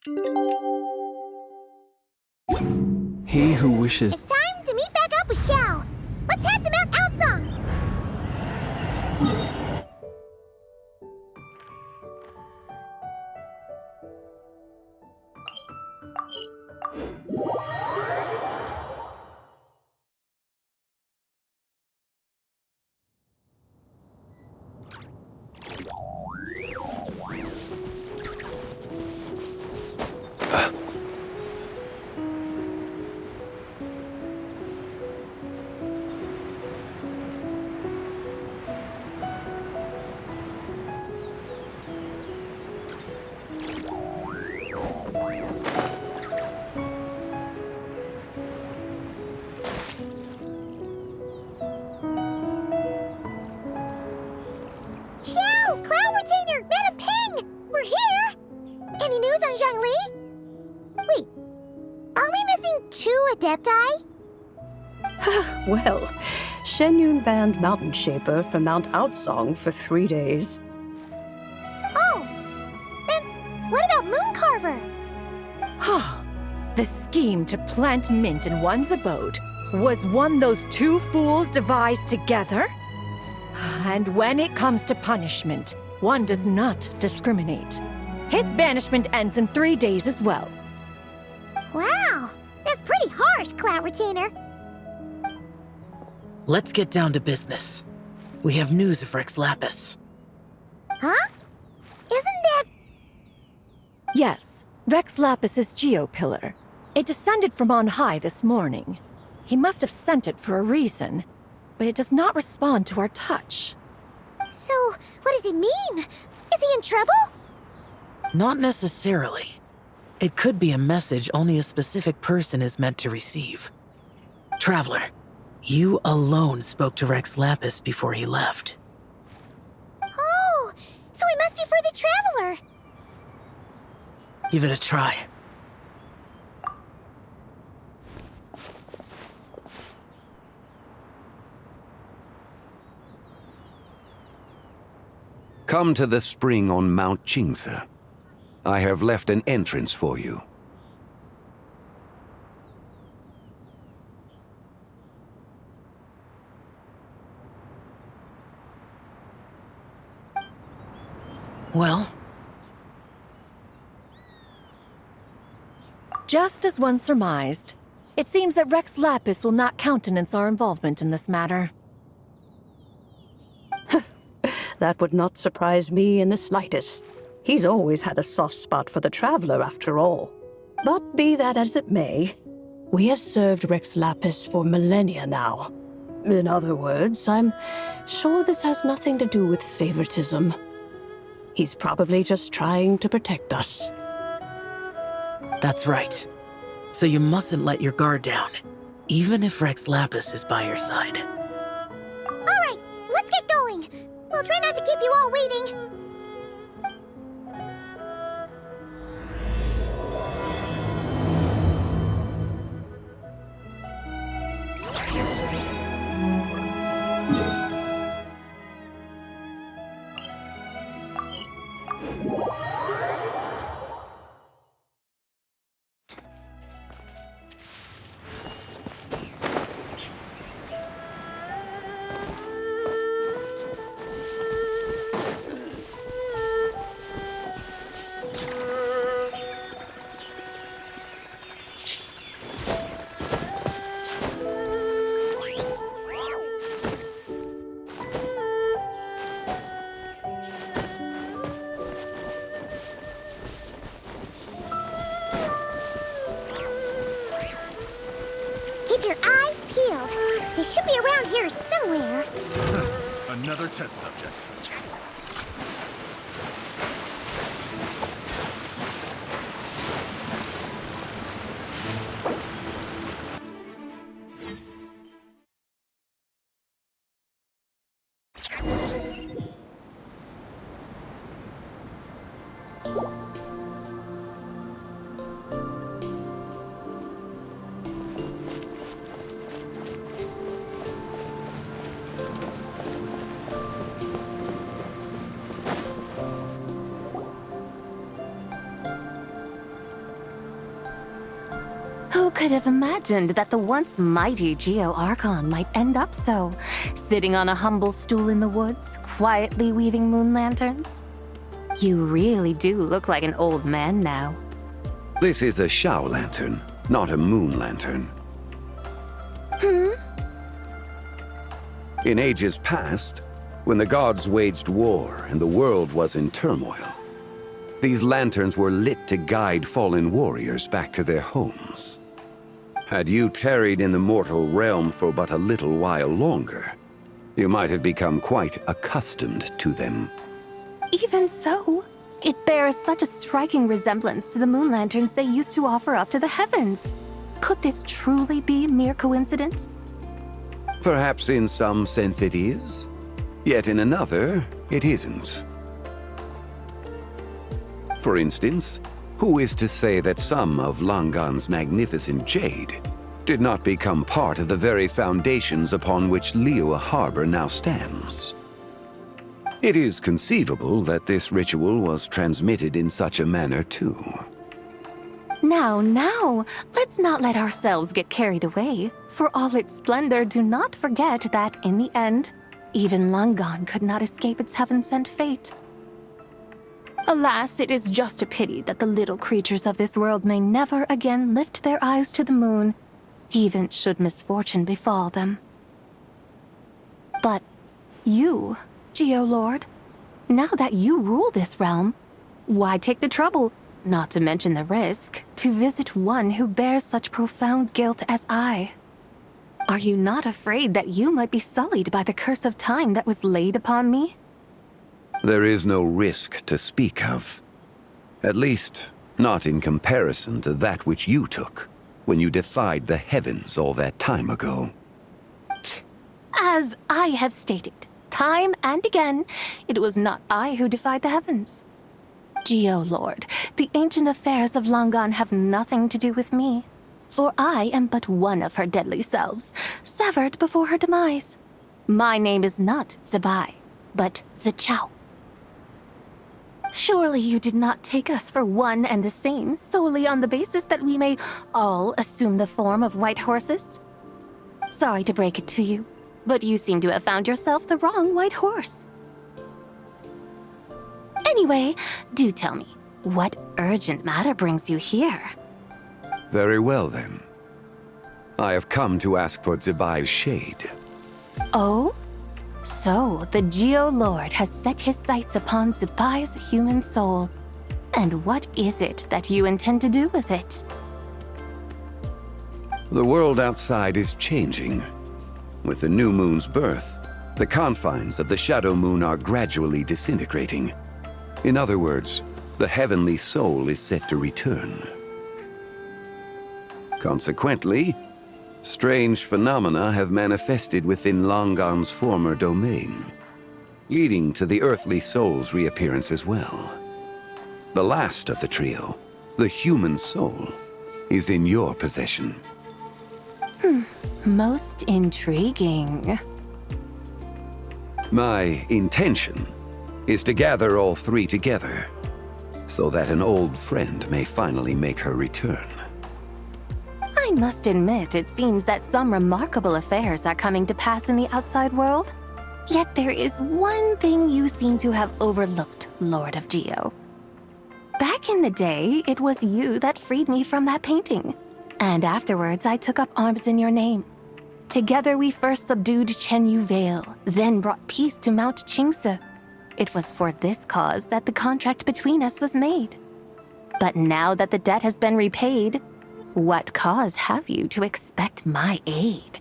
He who wishes... It's time to meet back up with Xiao. Let's head to Mount Outsong. Xiao, Cloud Retainer, Madam Ping! We're here! Any news on Zhongli? Wait, are we missing 2 Adepti? Well, Shenyun banned Mountain Shaper from Mount Outsong for 3 days. Oh, then what about Mooncarver? The scheme to plant mint in one's abode was one those 2 fools devised together? And when it comes to punishment, one does not discriminate. His banishment ends in 3 days as well. Wow, that's pretty harsh, Cloud Retainer. Let's get down to business. We have news of Rex Lapis. Huh? Isn't that... Yes, Rex Lapis's Geopillar. It descended from on high this morning. He must have sent it for a reason, but it does not respond to our touch. So, what does it mean? Is he in trouble? Not necessarily. It could be a message only a specific person is meant to receive. Traveler, you alone spoke to Rex Lapis before he left. Oh, so it must be for the Traveler. Give it a try. Come to the spring on Mount Qingse. I have left an entrance for you. Well, Just as one surmised, it seems that Rex Lapis will not countenance our involvement in this matter. That would not surprise me in the slightest. He's always had a soft spot for the Traveler, after all. But be that as it may, we have served Rex Lapis for millennia now. In other words, I'm sure this has nothing to do with favoritism. He's probably just trying to protect us. that's right. So you mustn't let your guard down, even if Rex Lapis is by your side. All right, let's get going. We'll try not to keep you all waiting. Keep your eyes peeled. He should be around here somewhere. Another test subject. could have imagined that the once mighty Geo Archon might end up so, sitting on a humble stool in the woods, quietly weaving moon lanterns? You really do look like an old man now. This is a Shao lantern, not a moon lantern. In ages past, when the gods waged war and the world was in turmoil, these lanterns were lit to guide fallen warriors back to their homes. Had you tarried in the mortal realm for but a little while longer, you might have become quite accustomed to them. Even so, it bears such a striking resemblance to the moon lanterns they used to offer up to the heavens. Could this truly be mere coincidence? Perhaps in some sense it is, yet in another, it isn't. For instance, who is to say that some of Langan's magnificent jade did not become part of the very foundations upon which Liyue Harbor now stands? It is conceivable that this ritual was transmitted in such a manner too. Now, let's not let ourselves get carried away. For all its splendor, do not forget that, in the end, even Langan could not escape its heaven-sent fate. Alas, it is just a pity that the little creatures of this world may never again lift their eyes to the moon, even should misfortune befall them. But you, Geolord, now that you rule this realm, why take the trouble, not to mention the risk, to visit one who bears such profound guilt as I? Are you not afraid that you might be sullied by the curse of time that was laid upon me? There is no risk to speak of. At least, not in comparison to that which you took when you defied the heavens all that time ago. As I have stated, time and again, it was not I who defied the heavens. Geolord, the ancient affairs of Langan have nothing to do with me, for I am but one of her deadly selves, severed before her demise. My name is not Zebai, but Zichao. Surely you did not take us for one and the same solely on the basis that we may all assume the form of white horses? Sorry to break it to you, but you seem to have found yourself the wrong white horse. Anyway, do tell me, what urgent matter brings you here? Very well then. I have come to ask for Zebai's shade. Oh? So, the Geolord has set his sights upon Zebai's human soul. And what is it that you intend to do with it? The world outside is changing. With the new moon's birth, the confines of the Shadow Moon are gradually disintegrating. In other words, the heavenly soul is set to return. Consequently, strange phenomena have manifested within Langan's former domain, leading to the earthly soul's reappearance as well. The last of the trio, the human soul, is in your possession. Most intriguing. My intention is to gather all three together, so that an old friend may finally make her return. I must admit, it seems that some remarkable affairs are coming to pass in the outside world. Yet there is one thing you seem to have overlooked, Lord of Geo. Back in the day, it was you that freed me from that painting. And afterwards, I took up arms in your name. Together we first subdued Chenyu Vale, then brought peace to Mount Qingse. It was for this cause that the contract between us was made. But now that the debt has been repaid, what cause have you to expect my aid?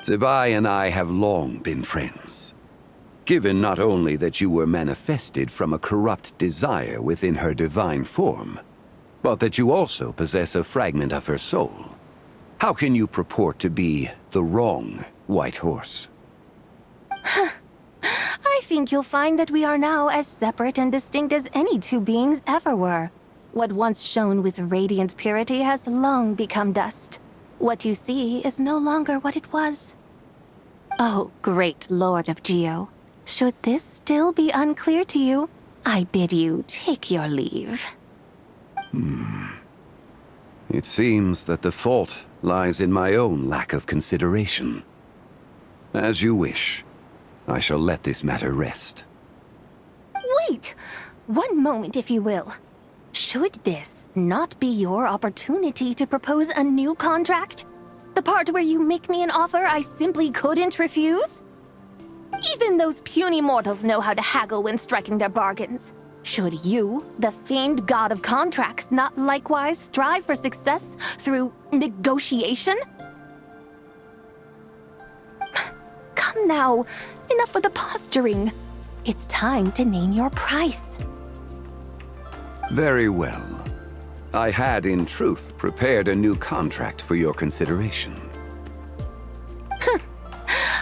Zebai and I have long been friends. Given not only that you were manifested from a corrupt desire within her divine form, but that you also possess a fragment of her soul, how can you purport to be the wrong white horse? I think you'll find that we are now as separate and distinct as any two beings ever were. What once shone with radiant purity has long become dust. What you see is no longer what it was. Oh, great Lord of Geo. Should this still be unclear to you, I bid you take your leave. It seems that the fault lies in my own lack of consideration. As you wish. I shall let this matter rest. Wait! One moment, if you will. Should this not be your opportunity to propose a new contract? The part where you make me an offer I simply couldn't refuse? Even those puny mortals know how to haggle when striking their bargains. Should you, the famed god of contracts, not likewise strive for success through negotiation? Come now, enough with the posturing. It's time to name your price. Very well. I had, in truth, prepared a new contract for your consideration.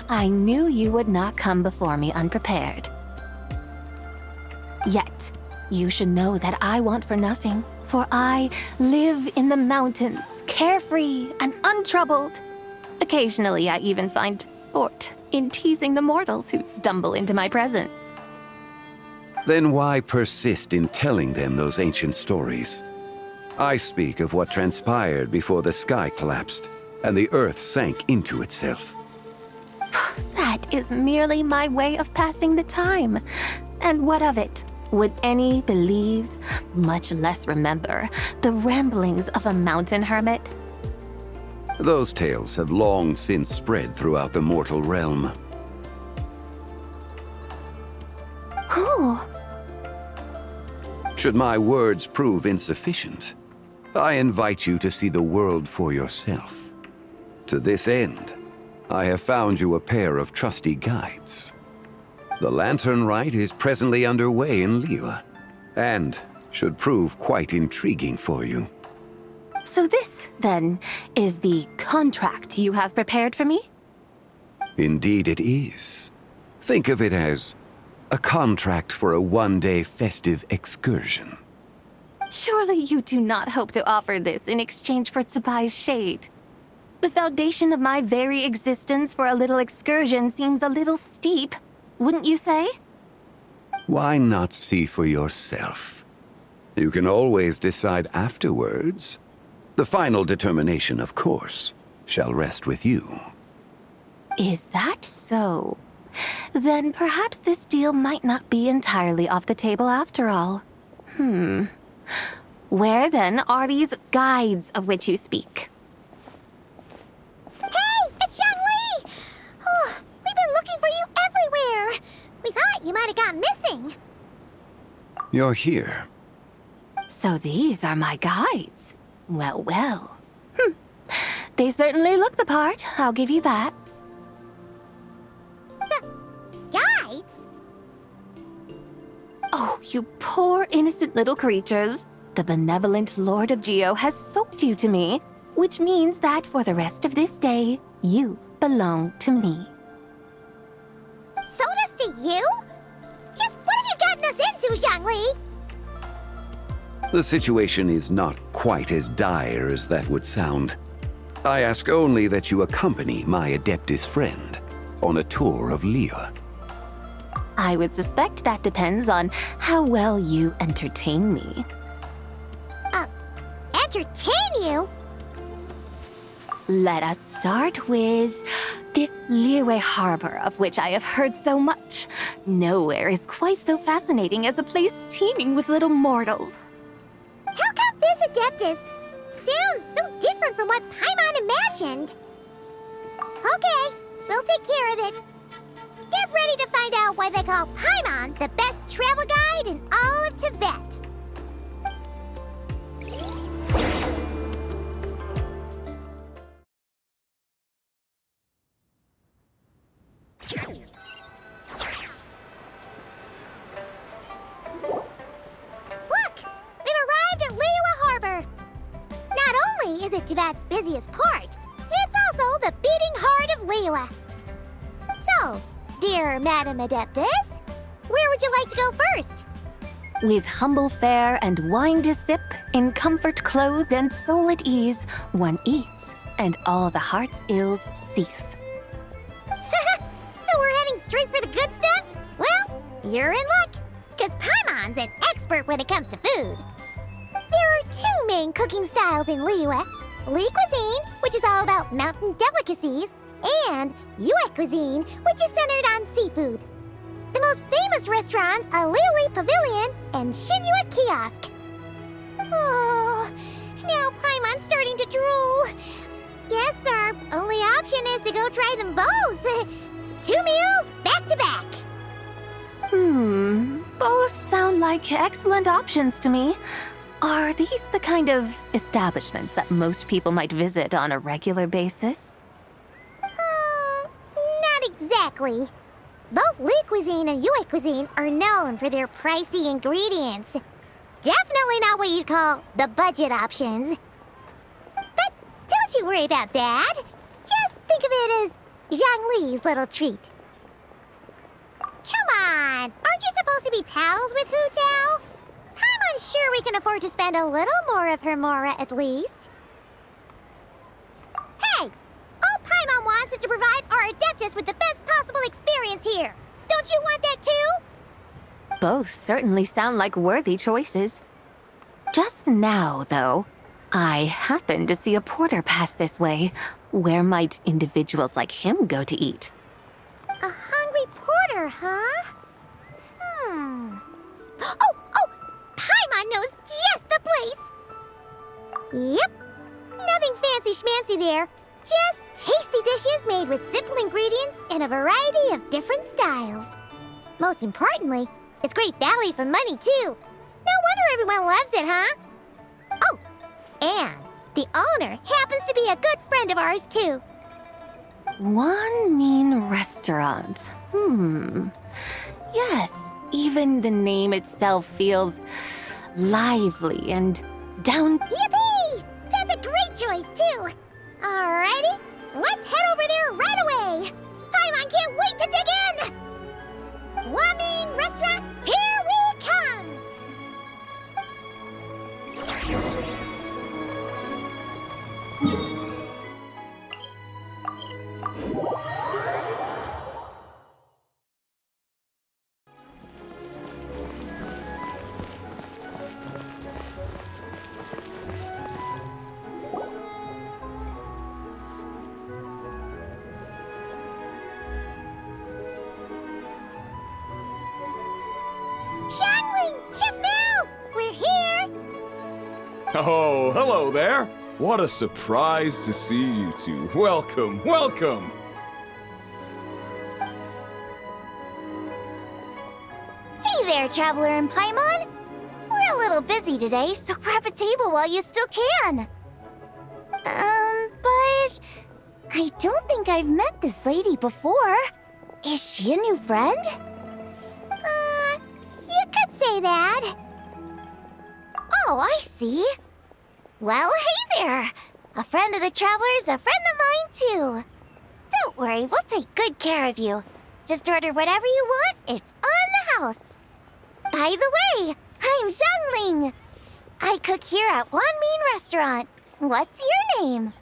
I knew you would not come before me unprepared. Yet, you should know that I want for nothing, for I live in the mountains, carefree and untroubled. Occasionally, I even find sport in teasing the mortals who stumble into my presence. Then why persist in telling them those ancient stories? I speak of what transpired before the sky collapsed and the earth sank into itself. That is merely my way of passing the time. And what of it? Would any believe, much less remember, the ramblings of a mountain hermit? Those tales have long since spread throughout the mortal realm. Who? Should my words prove insufficient, I invite you to see the world for yourself. To this end, I have found you a pair of trusty guides. The Lantern Rite is presently underway in Liyue, and should prove quite intriguing for you. So this, then, is the contract you have prepared for me? Indeed it is. Think of it as a contract for a one-day festive excursion. Surely you do not hope to offer this in exchange for Tsubai's shade. The foundation of my very existence for a little excursion seems a little steep, wouldn't you say? Why not see for yourself? You can always decide afterwards. The final determination, of course, shall rest with you. Is that so? Then perhaps this deal might not be entirely off the table after all. Where then are these guides of which you speak? Hey, it's Xiangli! Oh, we've been looking for you everywhere. We thought you might have gone missing. You're here. So these are my guides. Well, well. They certainly look the part, I'll give you that. Guides? Oh, you poor innocent little creatures. The benevolent Lord of Geo has sold you to me, which means that for the rest of this day, you belong to me. Sold us to you? Just what have you gotten us into, Xiangli? The situation is not quite as dire as that would sound. I ask only that you accompany my Adeptus friend on a tour of Liyue. I would suspect that depends on how well you entertain me. Entertain you? Let us start with this Liyue harbor of which I have heard so much. Nowhere is quite so fascinating as a place teeming with little mortals. How come this Adeptus sounds so different from what Paimon imagined? Okay, we'll take care of it. Get ready to find out why they call Paimon the best travel guide in all of Tibet. Look! We've arrived at Liyue Harbor. Not only is it Tibet's busiest port, it's also the beating heart of Liyue. So, dear Madam Adeptus, where would you like to go first? With humble fare and wine to sip, in comfort clothed and soul at ease, one eats, and all the heart's ills cease. So we're heading straight for the good stuff? Well, you're in luck, because Paimon's an expert when it comes to food. There are two main cooking styles in Liyue. Li cuisine, which is all about mountain delicacies, and Yue cuisine, which is centered on seafood. The most famous restaurants are Liuli Pavilion and Shinyue Kiosk. Oh, now Paimon's starting to drool. Guess our only option is to go try them both. 2 meals, back to back. Both sound like excellent options to me. Are these the kind of establishments that most people might visit on a regular basis? Not exactly. Both Li cuisine and Yue cuisine are known for their pricey ingredients. Definitely not what you'd call the budget options. But don't you worry about that. Just think of it as Zhang Li's little treat. Come on, aren't you supposed to be pals with Hu Tao? I'm unsure we can afford to spend a little more of her mora at least. Hey, all Paimon wants is to provide our Adeptus with the best possible experience here. Don't you want that too? Both certainly sound like worthy choices. Just now, though, I happened to see a porter pass this way. Where might individuals like him go to eat? A hungry porter, huh? Oh! Paimon knows just the place! Yep. Nothing fancy schmancy there. Just tasty dishes made with simple ingredients in a variety of different styles. Most importantly, it's great value for money, too. No wonder everyone loves it, huh? Oh, and the owner happens to be a good friend of ours, too. One mean restaurant. Yes, even the name itself feels lively and down. Yippee! That's a great choice, too. Alrighty, let's head over there right away. Paimon can't wait to dig in. Wamin Restaurant, here we come. Shangling! Chef Mel! We're here! Oh, hello there. What a surprise to see you two. Welcome, welcome. Hey there, Traveler and Paimon! We're a little busy today, so grab a table while you still can. But I don't think I've met this lady before. Is she a new friend? You could say that. Oh, I see. Well, hey there. A friend of the Traveler's a friend of mine, too. Don't worry, we'll take good care of you. Just order whatever you want, it's on the house. By the way, I'm Zhangling. I cook here at Wan Min Restaurant. What's your name?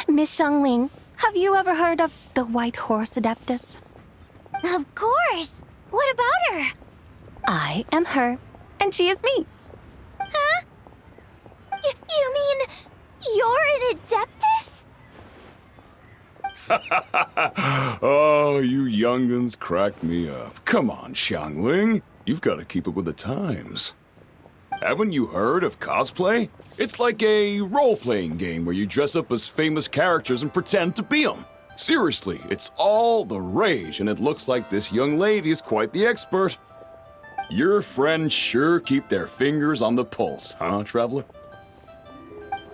Miss Shangling, have you ever heard of the White Horse Adeptus? Of course. What about her? I am her, and she is me. Huh? You mean you're an Adeptus? Oh, you young'uns crack me up. Come on, Xiangling. You've got to keep up with the times. Haven't you heard of cosplay? It's like a role-playing game where you dress up as famous characters and pretend to be them. Seriously, it's all the rage, and it looks like this young lady is quite the expert. Your friends sure keep their fingers on the pulse, huh, Traveler?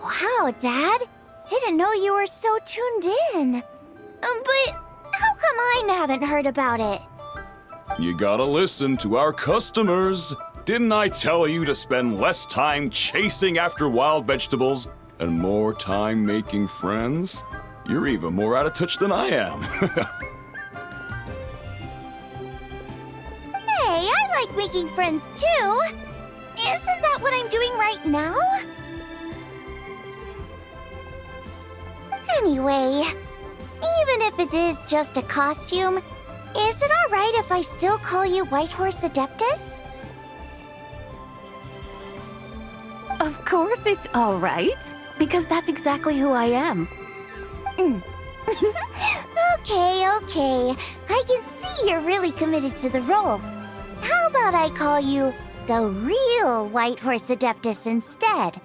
Wow, Dad. Didn't know you were so tuned in. But how come I haven't heard about it? You gotta listen to our customers. Didn't I tell you to spend less time chasing after wild vegetables and more time making friends? You're even more out of touch than I am. Hey, I like making friends too. Isn't that what I'm doing right now? Anyway, even if it is just a costume, is it alright if I still call you White Horse Adeptus? Of course it's all right, because that's exactly who I am. Okay, okay. I can see you're really committed to the role. How about I call you the real White Horse Adeptus instead?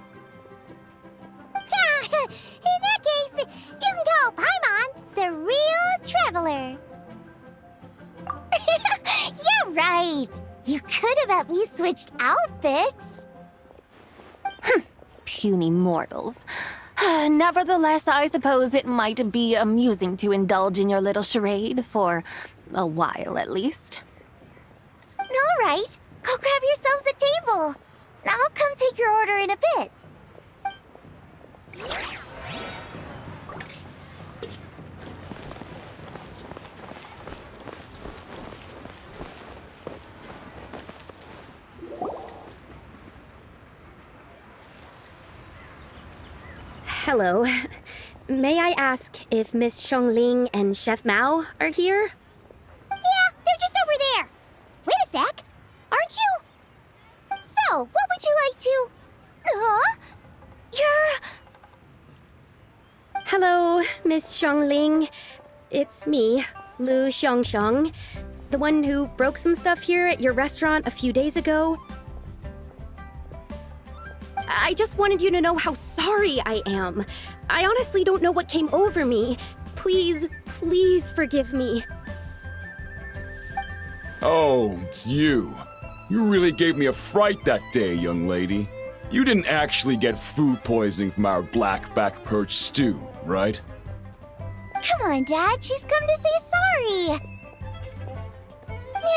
In that case, you can call Paimon the real Traveler. You're right. You could have at least switched outfits. Puny mortals. Nevertheless, I suppose it might be amusing to indulge in your little charade for a while at least. All right, go grab yourselves a table. I'll come take your order in a bit. Hello. May I ask if Miss Xiongling and Chef Mao are here? Yeah, they're just over there. Wait a sec. Aren't you? So, what would you like to... Huh? You're... Hello, Miss Xiongling. It's me, Lu Xiongxiong, the one who broke some stuff here at your restaurant a few days ago. I just wanted you to know how sorry I am. I honestly don't know what came over me. Please, please forgive me. Oh, it's you. You really gave me a fright that day, young lady. You didn't actually get food poisoning from our blackback perch stew, right? Come on, Dad. She's come to say sorry.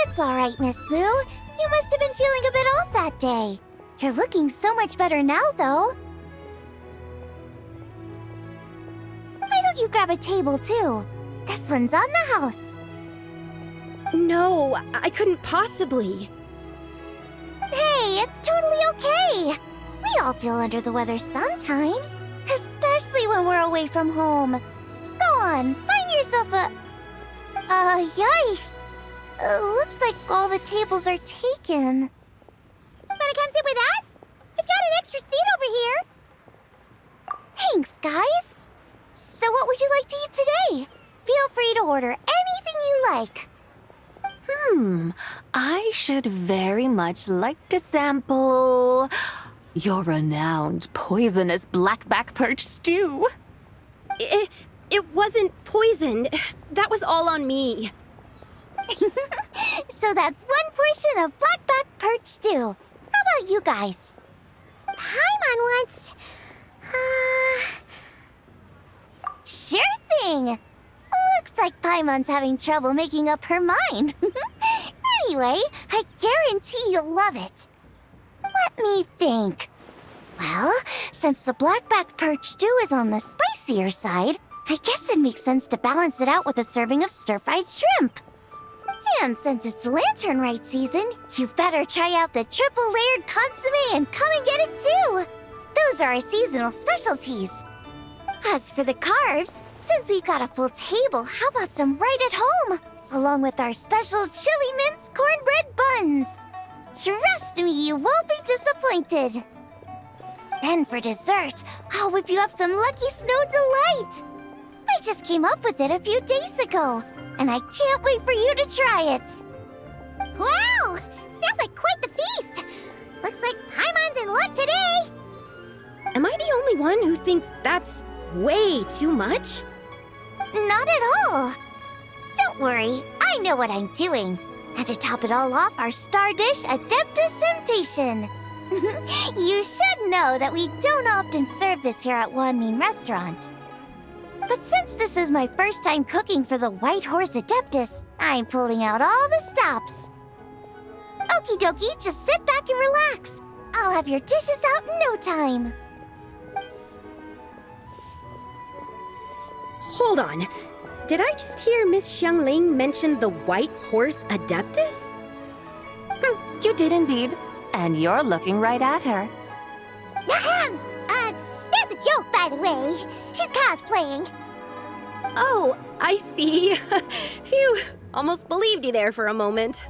It's all right, Miss Lu. You must have been feeling a bit off that day. You're looking so much better now, though. Why don't you grab a table, too? This one's on the house. No, I couldn't possibly. Hey, it's totally okay. We all feel under the weather sometimes, especially when we're away from home. Go on, find yourself a... yikes. Looks like all the tables are taken. Wanna come sit with us? We've got an extra seat over here. Thanks, guys. So what would you like to eat today? Feel free to order anything you like. I should very much like to sample your renowned poisonous blackback perch stew. It wasn't poisoned. That was all on me. So that's one portion of blackback perch stew. How about you guys? Paimon wants... Sure thing! Looks like Paimon's having trouble making up her mind. Anyway, I guarantee you'll love it. Let me think. Well, since the blackback perch stew is on the spicier side, I guess it makes sense to balance it out with a serving of stir-fried shrimp. And since it's Lantern Rite season, you better try out the triple-layered consommé and come and get it too! Those are our seasonal specialties. As for the carbs, since we've got a full table, how about some right at home? Along with our special chili mince cornbread buns. Trust me, you won't be disappointed. Then for dessert, I'll whip you up some Lucky Snow Delight. I just came up with it a few days ago, and I can't wait for you to try it. Wow! Sounds like quite the feast! Looks like Paimon's in luck today! Am I the only one who thinks that's way too much? Not at all! Don't worry, I know what I'm doing. And to top it all off, our star dish, Adeptus Temptation. You should know that we don't often serve this here at Wanmin Restaurant. But since this is my first time cooking for the White Horse Adeptus, I'm pulling out all the stops. Okie dokie, just sit back and relax. I'll have your dishes out in no time. Hold on. Did I just hear Miss Xiangling mention the White Horse Adeptus? You did indeed, and you're looking right at her. Ahem! That's a joke, by the way. She's cosplaying. Oh, I see. Phew, almost believed you there for a moment.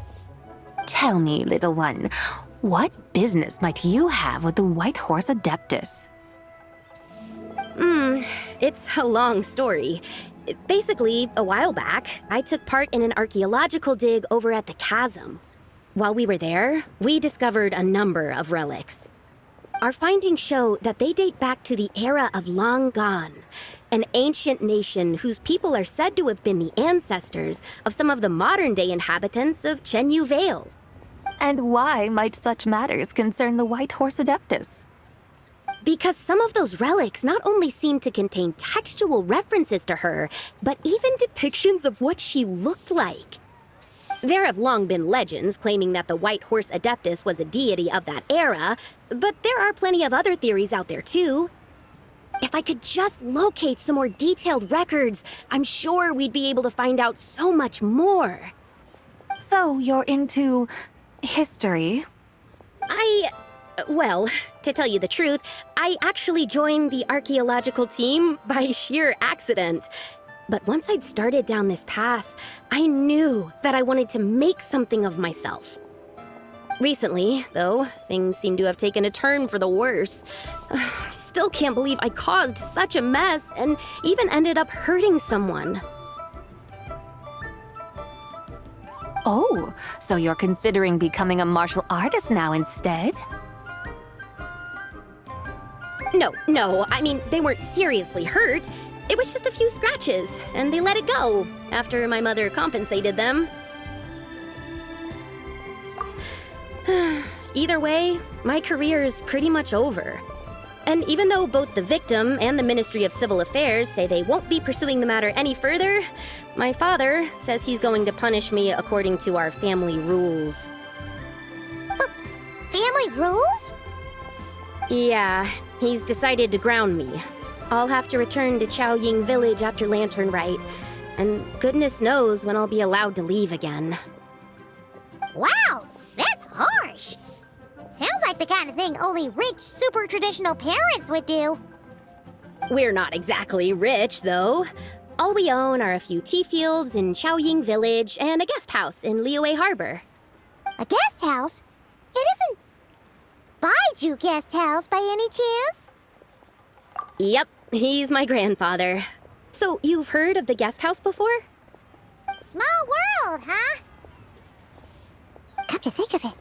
Tell me, little one, what business might you have with the White Horse Adeptus? It's a long story. Basically, a while back, I took part in an archaeological dig over at the chasm. While we were there, we discovered a number of relics. Our findings show that they date back to the era of Long Gone, an ancient nation whose people are said to have been the ancestors of some of the modern-day inhabitants of Chenyu Vale. And why might such matters concern the White Horse Adeptus? Because some of those relics not only seem to contain textual references to her, but even depictions of what she looked like. There have long been legends claiming that the White Horse Adeptus was a deity of that era, but there are plenty of other theories out there too. If I could just locate some more detailed records, I'm sure we'd be able to find out so much more. So you're into history? Well, to tell you the truth, I actually joined the archaeological team by sheer accident. But once I'd started down this path, I knew that I wanted to make something of myself. Recently, though, things seem to have taken a turn for the worse. I still can't believe I caused such a mess and even ended up hurting someone. Oh, so you're considering becoming a martial artist now instead? No, I mean, they weren't seriously hurt. It was just a few scratches, and they let it go after my mother compensated them. Either way, my career is pretty much over. And even though both the victim and the Ministry of Civil Affairs say they won't be pursuing the matter any further, my father says he's going to punish me according to our family rules. Family rules? Yeah, he's decided to ground me. I'll have to return to Chaoying Village after Lantern Rite, and goodness knows when I'll be allowed to leave again. Wow, that's harsh. Sounds like the kind of thing only rich, super traditional parents would do. We're not exactly rich, though. All we own are a few tea fields in Chaoying Village and a guest house in Liyue Harbor. A guest house? It isn't Baiju Guest House by any chance? Yep, he's my grandfather. So, you've heard of the guest house before? Small world, huh? Come to think of it,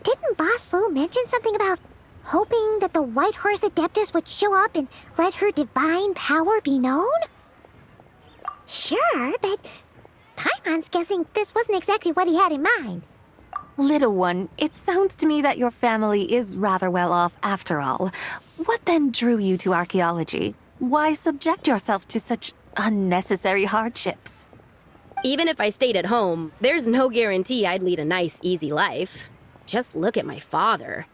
didn't Boss Lu mention something about hoping that the White Horse Adeptus would show up and let her divine power be known? Sure, but Paimon's guessing this wasn't exactly what he had in mind. Little one, it sounds to me that your family is rather well off after all. What then drew you to archaeology? Why subject yourself to such unnecessary hardships? Even if I stayed at home, there's no guarantee I'd lead a nice, easy life. Just look at my father.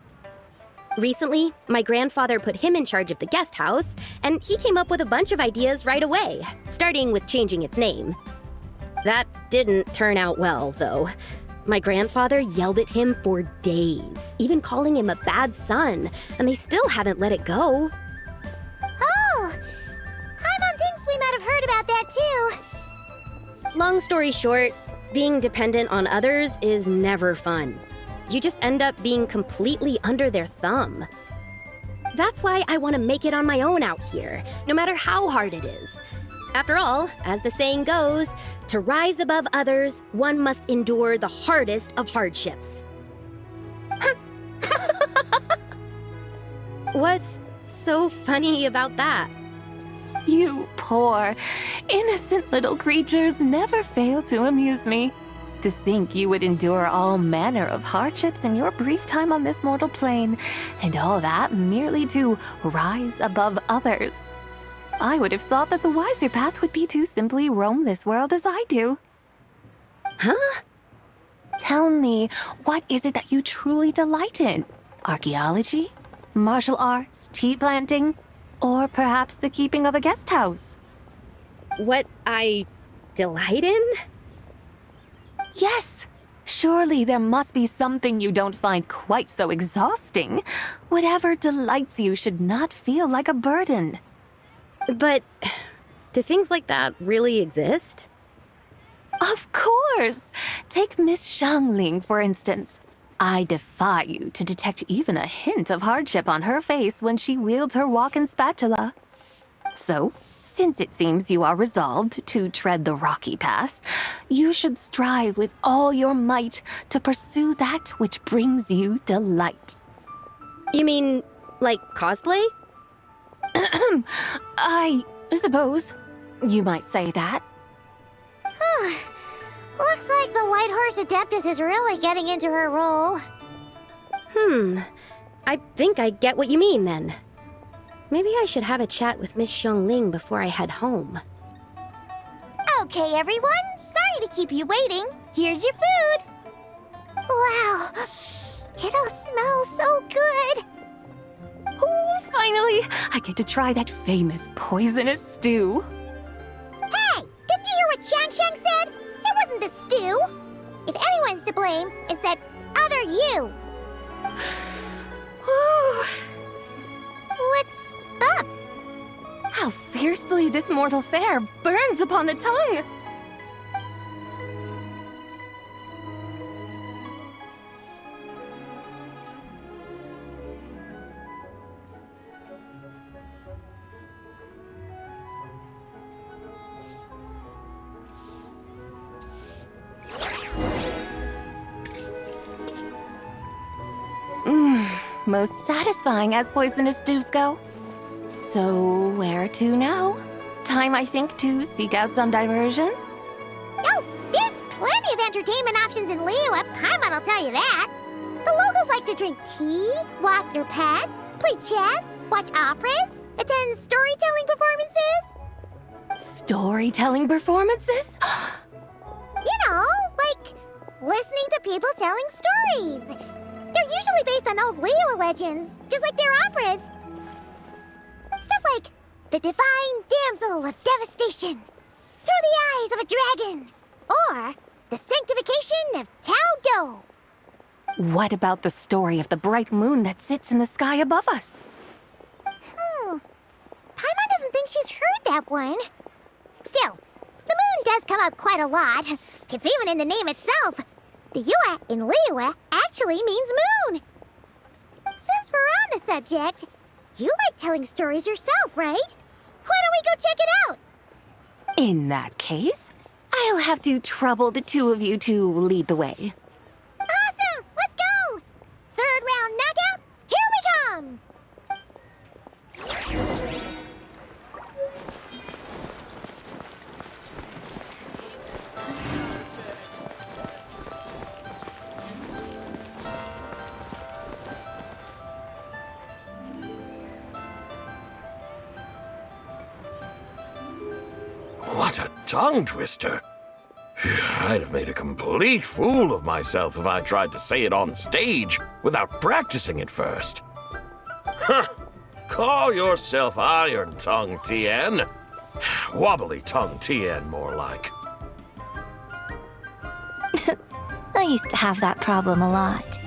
Recently, my grandfather put him in charge of the guest house, and he came up with a bunch of ideas right away, starting with changing its name. That didn't turn out well, though. My grandfather yelled at him for days, even calling him a bad son, and they still haven't let it go. Oh, Paimon thinks we might have heard about that too. Long story short, being dependent on others is never fun. You just end up being completely under their thumb. That's why I want to make it on my own out here, no matter how hard it is. After all, as the saying goes, to rise above others, one must endure the hardest of hardships. What's so funny about that? You poor, innocent little creatures never fail to amuse me. To think you would endure all manner of hardships in your brief time on this mortal plane, and all that merely to rise above others. I would have thought that the wiser path would be to simply roam this world as I do. Huh? Tell me, what is it that you truly delight in? Archaeology? Martial arts? Tea planting? Or perhaps the keeping of a guest house? What I delight in? Yes! Surely there must be something you don't find quite so exhausting. Whatever delights you should not feel like a burden. But do things like that really exist? Of course! Take Miss Xiangling, for instance. I defy you to detect even a hint of hardship on her face when she wields her walking spatula. So, since it seems you are resolved to tread the rocky path, you should strive with all your might to pursue that which brings you delight. You mean, like cosplay? I suppose you might say that. Looks like the White Horse Adeptus is really getting into her role. I think I get what you mean then. Maybe I should have a chat with Miss Xiongling before I head home. Okay, everyone. Sorry to keep you waiting. Here's your food. Wow. It all smells so good. Oh, finally! I get to try that famous poisonous stew. Hey! Didn't you hear what Shang said? It wasn't the stew. If anyone's to blame, it's that other you. What's up? How fiercely this mortal fare burns upon the tongue! Most satisfying as poisonous stews go. So, where to now? Time, I think, to seek out some diversion? Oh, there's plenty of entertainment options in Liyue. Paimon will tell you that. The locals like to drink tea, walk their pets, play chess, watch operas, attend storytelling performances. Storytelling performances? You know, like listening to people telling stories. They're usually based on old Liyue legends, just like their operas. Stuff like The Divine Damsel of Devastation, Through the Eyes of a Dragon, or The Sanctification of Tao Do. What about the story of the bright moon that sits in the sky above us? Paimon doesn't think she's heard that one. Still, the moon does come up quite a lot. It's even in the name itself. The Yue in Liyue actually means moon. Since we're on the subject, you like telling stories yourself, right? Why don't we go check it out? In that case, I'll have to trouble the two of you to lead the way. Awesome! Let's go! Third round knockout, here we come! What a tongue twister! I'd have made a complete fool of myself if I tried to say it on stage without practicing it first. Huh! Call yourself Iron Tongue, Tien. Wobbly Tongue, Tien, more like. I used to have that problem a lot.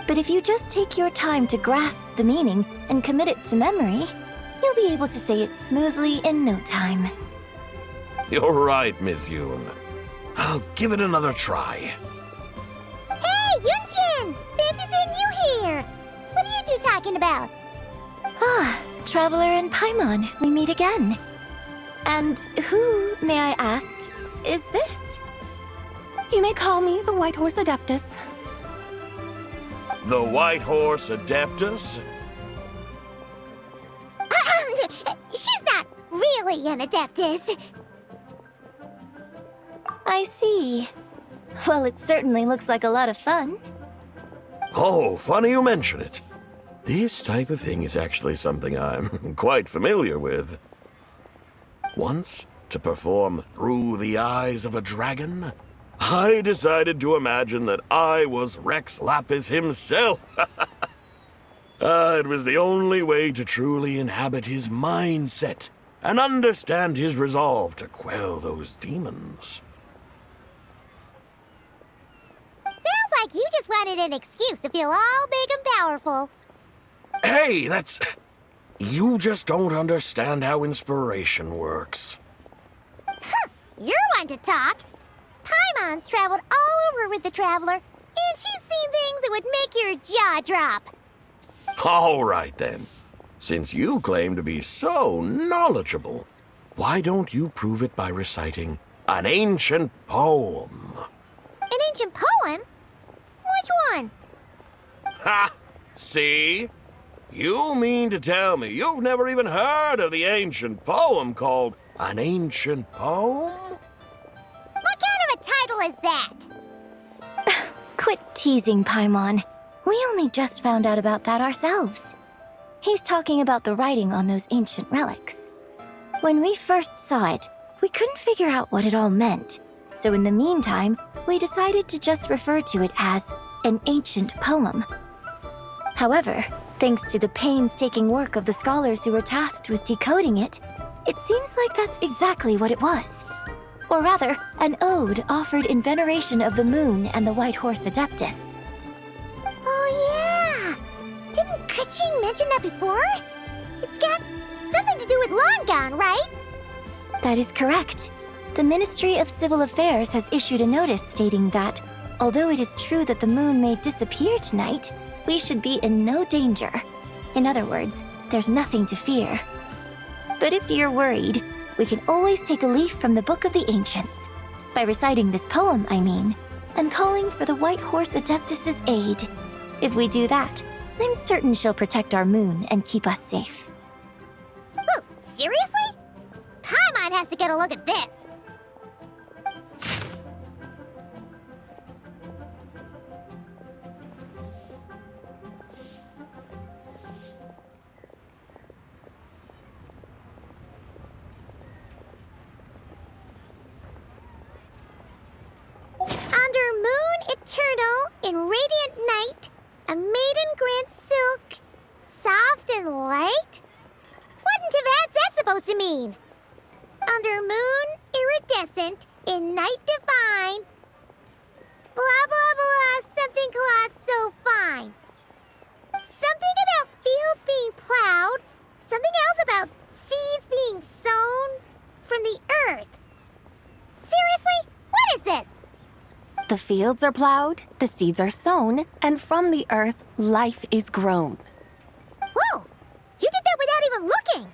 But if you just take your time to grasp the meaning and commit it to memory, you'll be able to say it smoothly in no time. You're right, Miss Yoon. I'll give it another try. Hey, Yunjin! Fancy seeing you here! What are you two talking about? Ah, Traveler and Paimon, we meet again. And who, may I ask, is this? You may call me the White Horse Adeptus. The White Horse Adeptus? She's not really an Adeptus. I see. Well, it certainly looks like a lot of fun. Oh, funny you mention it. This type of thing is actually something I'm quite familiar with. Once, to perform Through the Eyes of a Dragon, I decided to imagine that I was Rex Lapis himself. It was the only way to truly inhabit his mindset and understand his resolve to quell those demons. Sounds like you just wanted an excuse to feel all big and powerful. Hey, that's... You just don't understand how inspiration works. You're one to talk. Paimon's traveled all over with the Traveler, And she's seen things that would make your jaw drop. All right, then. Since you claim to be so knowledgeable, why don't you prove it by reciting an ancient poem? An ancient poem? Which one? Ha! See? You mean to tell me you've never even heard of the ancient poem called An Ancient Poem? What kind of a title is that? Quit teasing, Paimon. We only just found out about that ourselves. He's talking about the writing on those ancient relics. When we first saw it, we couldn't figure out what it all meant. So in the meantime, we decided to just refer to it as an ancient poem. However, thanks to the painstaking work of the scholars who were tasked with decoding it, it seems like that's exactly what it was. Or rather, an ode offered in veneration of the moon and the White Horse Adeptus. Oh yeah! Didn't Kuching mention that before? It's got something to do with Long Gone, right? That is correct. The Ministry of Civil Affairs has issued a notice stating that, although it is true that the moon may disappear tonight, we should be in no danger. In other words, there's nothing to fear. But if you're worried, we can always take a leaf from the Book of the Ancients. By reciting this poem, I mean, and calling for the White Horse Adeptus' aid. If we do that, I'm certain she'll protect our moon and keep us safe. Whoa, seriously? Paimon has to get a look at this. Under moon eternal, in radiant night, a maiden grants silk, soft and light? What in Tibet's that supposed to mean? Under moon iridescent, in night divine, blah blah blah, something cloth so fine. Something about fields being plowed, something else about seeds being sown from the earth. Seriously? What is this? The fields are plowed, the seeds are sown, and from the earth, life is grown. Whoa! You did that without even looking!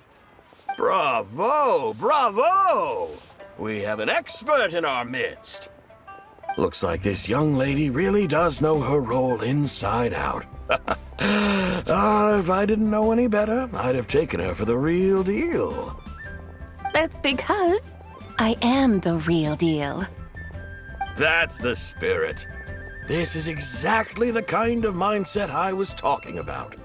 Bravo! Bravo! We have an expert in our midst. Looks like this young lady really does know her role inside out. If I didn't know any better, I'd have taken her for the real deal. That's because I am the real deal. That's the spirit. This is exactly the kind of mindset I was talking about.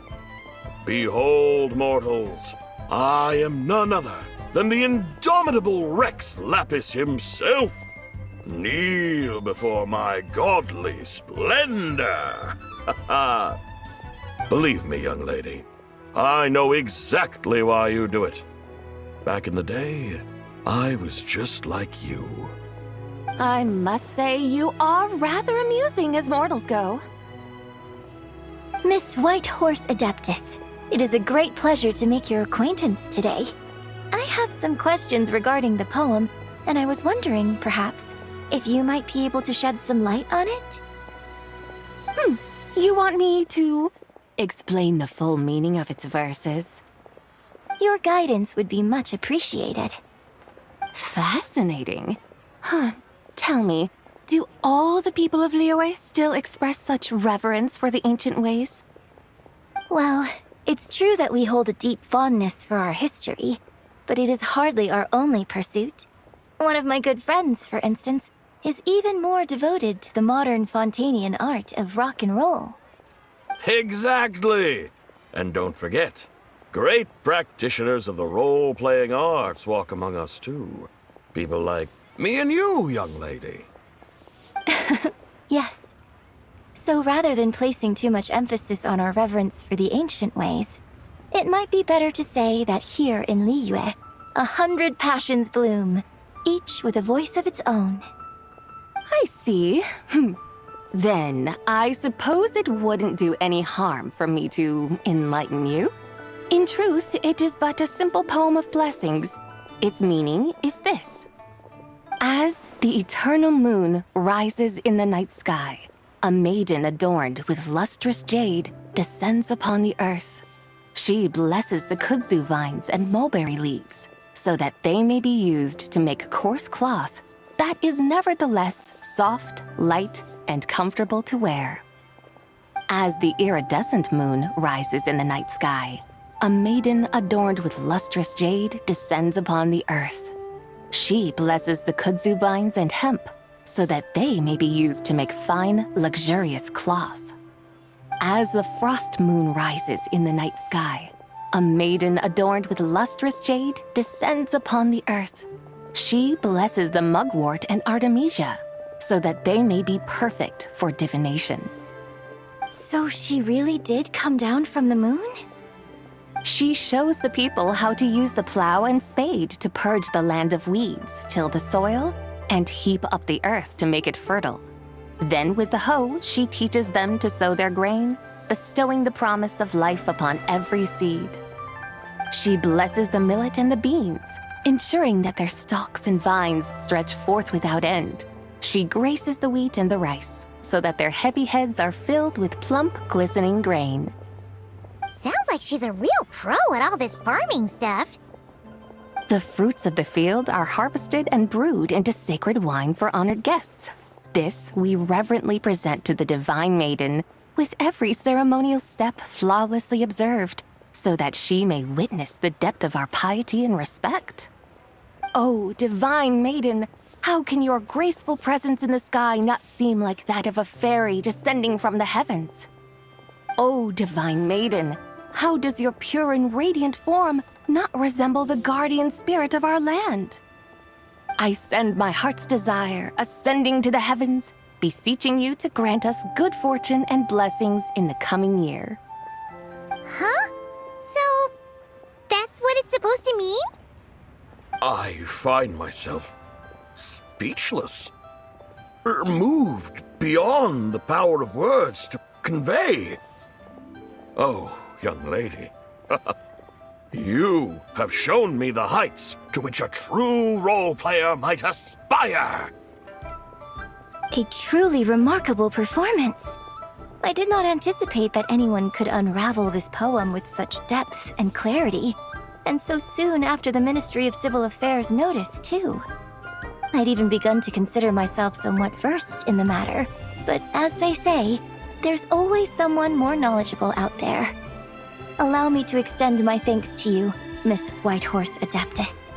Behold, mortals, I am none other than the indomitable Rex Lapis himself. Kneel before my godly splendor. Believe me, young lady, I know exactly why you do it. Back in the day, I was just like you. I must say you are rather amusing as mortals go. Miss White Horse Adeptus, it is a great pleasure to make your acquaintance today. I have some questions regarding the poem, and I was wondering, perhaps, if you might be able to shed some light on it? You want me to explain the full meaning of its verses? Your guidance would be much appreciated. Fascinating. Tell me, do all the people of Liyue still express such reverence for the ancient ways? Well, it's true that we hold a deep fondness for our history, but it is hardly our only pursuit. One of my good friends, for instance, is even more devoted to the modern Fontanian art of rock and roll. Exactly! And don't forget, great practitioners of the role-playing arts walk among us too. People like me and you, young lady. Yes. So rather than placing too much emphasis on our reverence for the ancient ways, it might be better to say that here in Liyue, 100 passions bloom, each with a voice of its own. I see. Then, I suppose it wouldn't do any harm for me to enlighten you. In truth, it is but a simple poem of blessings. Its meaning is this. As the eternal moon rises in the night sky, a maiden adorned with lustrous jade descends upon the earth. She blesses the kudzu vines and mulberry leaves so that they may be used to make coarse cloth that is nevertheless soft, light, and comfortable to wear. As the iridescent moon rises in the night sky, a maiden adorned with lustrous jade descends upon the earth. She blesses the kudzu vines and hemp so that they may be used to make fine, luxurious cloth. As the frost moon rises in the night sky, a maiden adorned with lustrous jade descends upon the earth. She blesses the mugwort and artemisia so that they may be perfect for divination. So she really did come down from the moon? She shows the people how to use the plow and spade to purge the land of weeds, till the soil, and heap up the earth to make it fertile. Then with the hoe, she teaches them to sow their grain, bestowing the promise of life upon every seed. She blesses the millet and the beans, ensuring that their stalks and vines stretch forth without end. She graces the wheat and the rice, so that their heavy heads are filled with plump, glistening grain. Sounds like she's a real pro at all this farming stuff. The fruits of the field are harvested and brewed into sacred wine for honored guests. This we reverently present to the divine maiden, with every ceremonial step flawlessly observed, so that she may witness the depth of our piety and respect. Oh, divine maiden, how can your graceful presence in the sky not seem like that of a fairy descending from the heavens? Oh, divine maiden, how does your pure and radiant form not resemble the guardian spirit of our land? I send my heart's desire, ascending to the heavens, beseeching you to grant us good fortune and blessings in the coming year. Huh? So, that's what it's supposed to mean? I find myself speechless, moved beyond the power of words to convey. Oh, young lady, you have shown me the heights to which a true role player might aspire. A truly remarkable performance. I did not anticipate that anyone could unravel this poem with such depth and clarity, and so soon after the Ministry of Civil Affairs noticed, too. I'd even begun to consider myself somewhat versed in the matter, but as they say, there's always someone more knowledgeable out there. Allow me to extend my thanks to you, Miss Whitehorse Adeptus.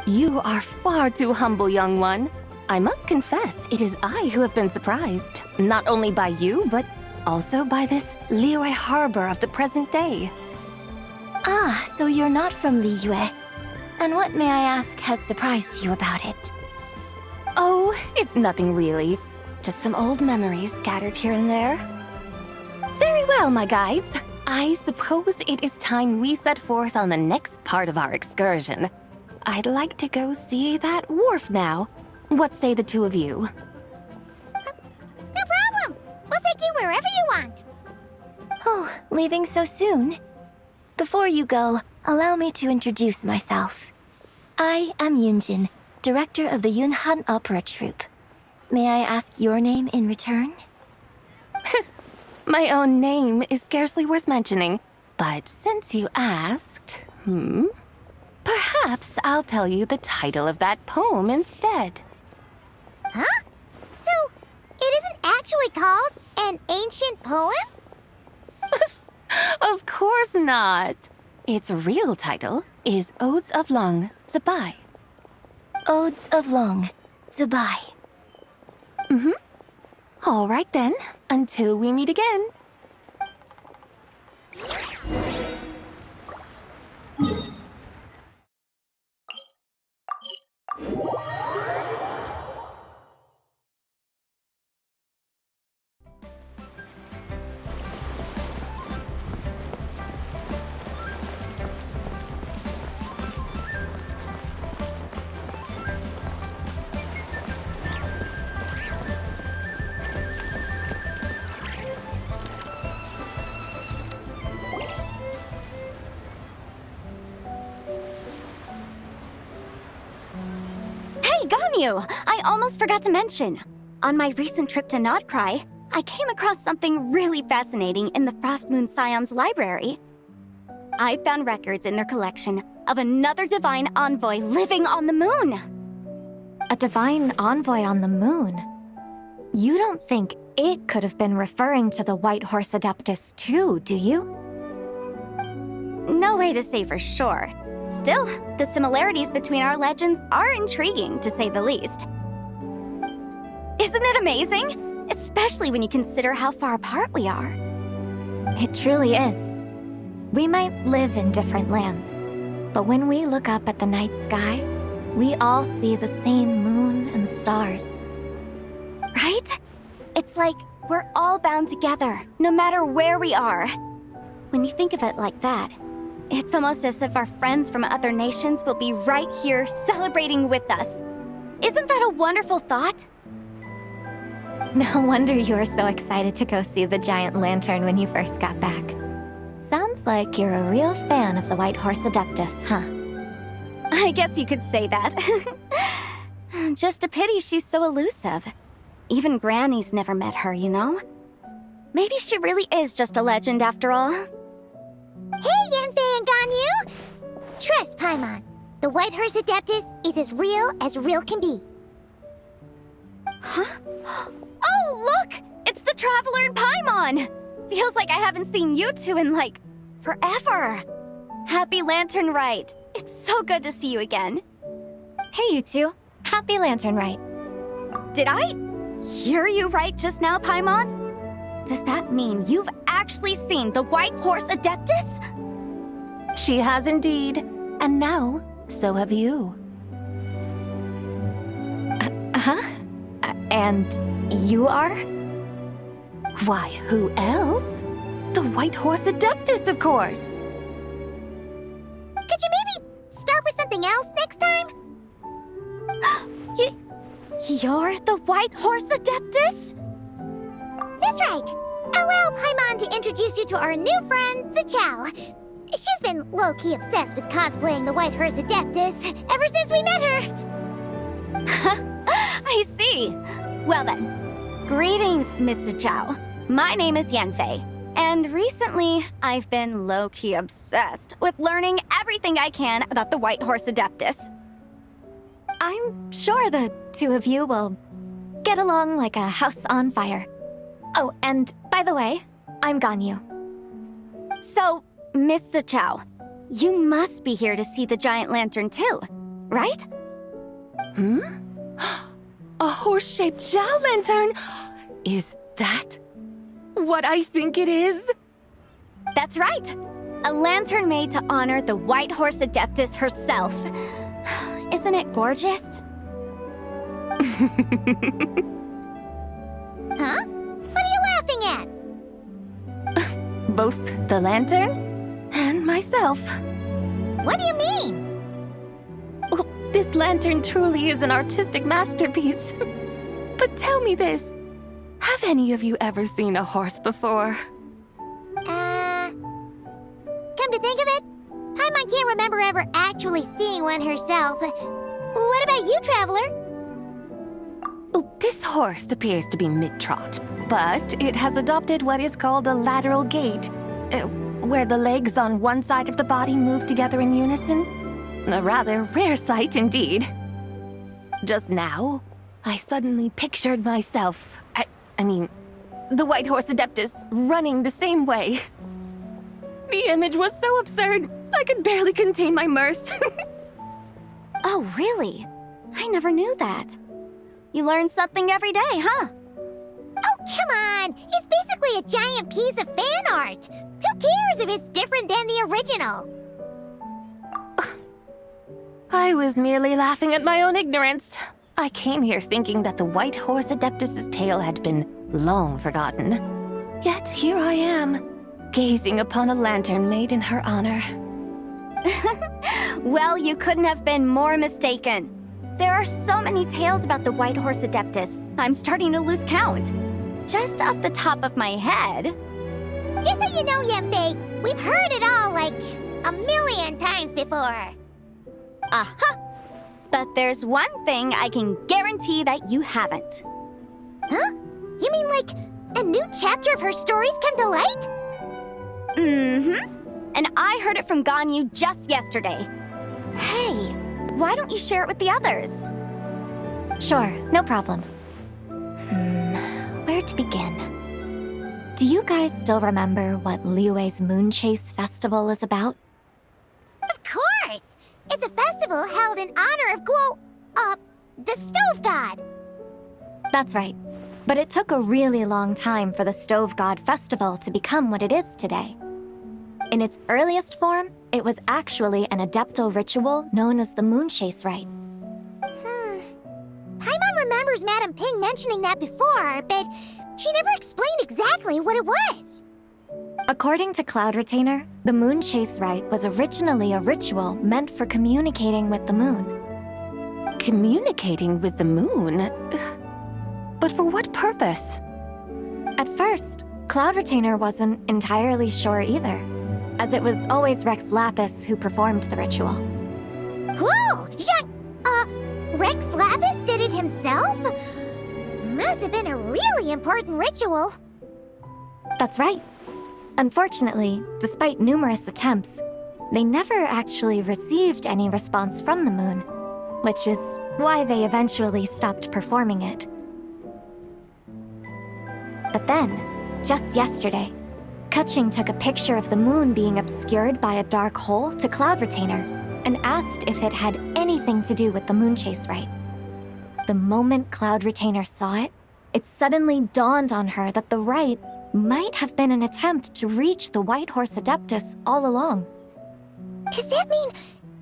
You are far too humble, young one. I must confess, it is I who have been surprised, not only by you, but also by this Liyue harbor of the present day. Ah, so you're not from Liyue. And what, may I ask, has surprised you about it? Oh, it's nothing really. Just some old memories scattered here and there. Very well, my guides. I suppose it is time we set forth on the next part of our excursion. I'd like to go see that wharf now. What say the two of you? No problem! We'll take you wherever you want. Oh, leaving so soon? Before you go, allow me to introduce myself. I am Yunjin, director of the Yunhan Opera Troupe. May I ask your name in return? My own name is scarcely worth mentioning, but since you asked, perhaps I'll tell you the title of that poem instead. Huh? So, it isn't actually called an ancient poem? Of course not. Its real title is Odes of Long Zabai. Odes of Long Zabai. All right then, until we meet again. Hey, Ganyu! I almost forgot to mention. On my recent trip to Notcry, I came across something really fascinating in the Frost Moon Scion's library. I found records in their collection of another divine envoy living on the moon. A divine envoy on the moon? You don't think it could have been referring to the White Horse Adeptus too, do you? No way to say for sure. Still, the similarities between our legends are intriguing, to say the least. Isn't it amazing? Especially when you consider how far apart we are. It truly is. We might live in different lands, but when we look up at the night sky, we all see the same moon and stars. Right? It's like we're all bound together, no matter where we are. When you think of it like that, it's almost as if our friends from other nations will be right here celebrating with us. Isn't that a wonderful thought? No wonder you were so excited to go see the giant lantern when you first got back. Sounds like you're a real fan of the White Horse Adeptus, huh? I guess you could say that. Just a pity she's so elusive. Even Granny's never met her, you know? Maybe she really is just a legend after all. Hey, Yanfei and Ganyu! Trust, Paimon. The White Horse Adeptus is as real can be. Huh? Oh, look! It's the Traveler and Paimon! Feels like I haven't seen you two in, like, forever. Happy Lantern Rite. It's so good to see you again. Hey, you two. Happy Lantern Rite. Did I hear you right just now, Paimon? Does that mean you've actually seen the White Horse Adeptus? She has indeed. And now, so have you. And you are? Why, who else? The White Horse Adeptus, of course. Could you maybe start with something else next time? You're the White Horse Adeptus? That's right. Allow Paimon to introduce you to our new friend, Zichao. She's been low-key obsessed with cosplaying the White Horse Adeptus ever since we met her. I see. Well then, greetings, Miss Zichao. My name is Yanfei, and recently I've been low-key obsessed with learning everything I can about the White Horse Adeptus. I'm sure the two of you will get along like a house on fire. Oh, and by the way, I'm Ganyu. So, Miss Zichao, you must be here to see the giant lantern too, right? A horse-shaped Zhao lantern? Is that what I think it is? That's right. A lantern made to honor the White Horse Adeptus herself. Isn't it gorgeous? Huh? What are you laughing at? Both the lantern and myself. What do you mean? Well, this lantern truly is an artistic masterpiece. But tell me this, have any of you ever seen a horse before? Come to think of it, Paimon can't remember ever actually seeing one herself. What about you, Traveler? Well, this horse appears to be mid-trot, but it has adopted what is called a lateral gait, where the legs on one side of the body move together in unison. A rather rare sight indeed. Just now, I suddenly pictured myself, I mean, the White Horse Adeptus running the same way. The image was so absurd, I could barely contain my mirth. Oh, really? I never knew that. You learn something every day, huh? Oh, come on! It's basically a giant piece of fan art! Who cares if it's different than the original? I was merely laughing at my own ignorance. I came here thinking that the White Horse Adeptus's tale had been long forgotten. Yet here I am, gazing upon a lantern made in her honor. Well, you couldn't have been more mistaken. There are so many tales about the White Horse Adeptus, I'm starting to lose count. Just off the top of my head. Just so you know, Yanfei, we've heard it all like a million times before. Uh-huh. But there's one thing I can guarantee that you haven't. Huh? You mean like A new chapter of her stories come to light? Mm-hmm. And I heard it from Ganyu just yesterday. Hey, why don't you share it with the others? Sure, no problem. Where to begin? Do you guys still remember what Liyue's Moon Chase Festival is about? Of course! It's a festival held in honor of the Stove God. That's right. But it took a really long time for the Stove God Festival to become what it is today. In its earliest form, it was actually an adeptal ritual known as the Moon Chase Rite. Paimon remembers Madame Ping mentioning that before, but she never explained exactly what it was. According to Cloud Retainer, the Moon Chase Rite was originally a ritual meant for communicating with the moon. Communicating with the moon? But for what purpose? At first, Cloud Retainer wasn't entirely sure either, as it was always Rex Lapis who performed the ritual. Whoa! Rex Lapis did it himself? Must have been a really important ritual. That's right. Unfortunately, despite numerous attempts, they never actually received any response from the moon, which is why they eventually stopped performing it. But then, just yesterday, Kaching took a picture of the moon being obscured by a dark hole to Cloud Retainer and asked if it had anything to do with the Moon Chase Rite. The moment Cloud Retainer saw it, it suddenly dawned on her that the rite might have been an attempt to reach the White Horse Adeptus all along. Does that mean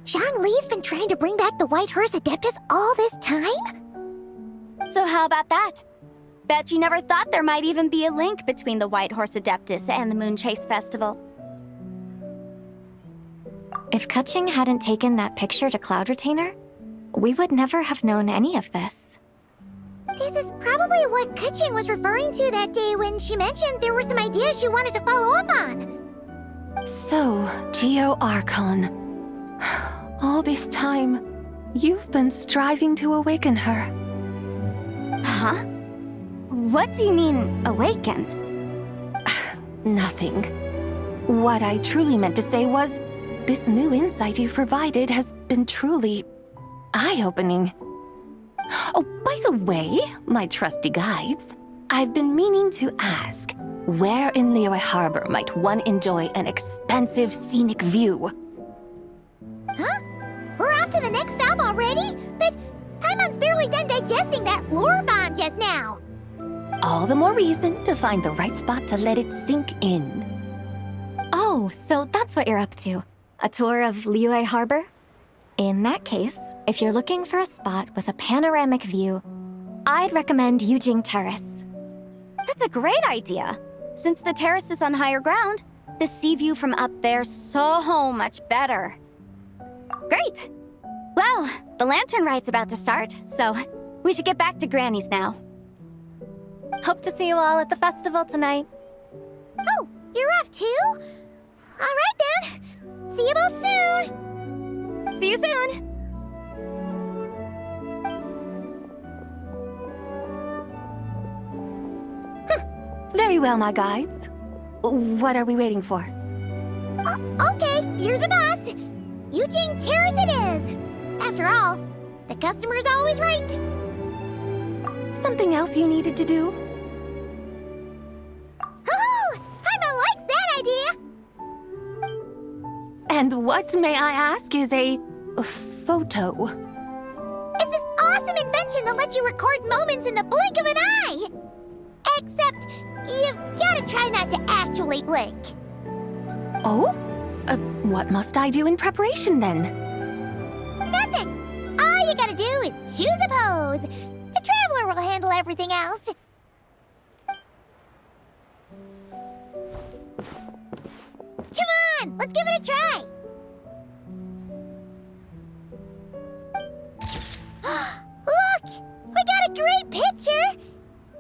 Zhongli's been trying to bring back the White Horse Adeptus all this time? So how about that? Bet you never thought there might even be a link between the White Horse Adeptus and the Moon Chase Festival. If Kaching hadn't taken that picture to Cloud Retainer, we would never have known any of this. This is probably what Kaching was referring to that day when she mentioned there were some ideas she wanted to follow up on. So, Geo Archon. All this time, you've been striving to awaken her. Huh? What do you mean, awaken? Nothing. What I truly meant to say was, this new insight you've provided has been truly eye-opening. Oh, by the way, my trusty guides, I've been meaning to ask, where in Liyue Harbor might one enjoy an expansive scenic view? Huh? We're off to the next stop already? But Paimon's barely done digesting that lore bomb just now. All the more reason to find the right spot to let it sink in. Oh, so that's what you're up to. A tour of Liyue Harbor? In that case, if you're looking for a spot with a panoramic view, I'd recommend Yujing Terrace. That's a great idea. Since the terrace is on higher ground, the sea view from up there's so much better. Great! Well, the lantern rite's about to start, so we should get back to Granny's now. Hope to see you all at the festival tonight. Oh, you're off too? All right then. See you both soon. See you soon! Very well, my guides. What are we waiting for? Okay, you're the boss. Eugene Terrace it is. After all, the customer's always right. Something else you needed to do? Oh, Paimon likes that idea. And what, may I ask, is a photo? It's this awesome invention that lets you record moments in the blink of an eye. Except, you've gotta try not to actually blink. Oh? What must I do in preparation then? Nothing. All you gotta do is choose a pose. The Traveler will handle everything else. Come on, let's give it a try. Look, we got a great picture.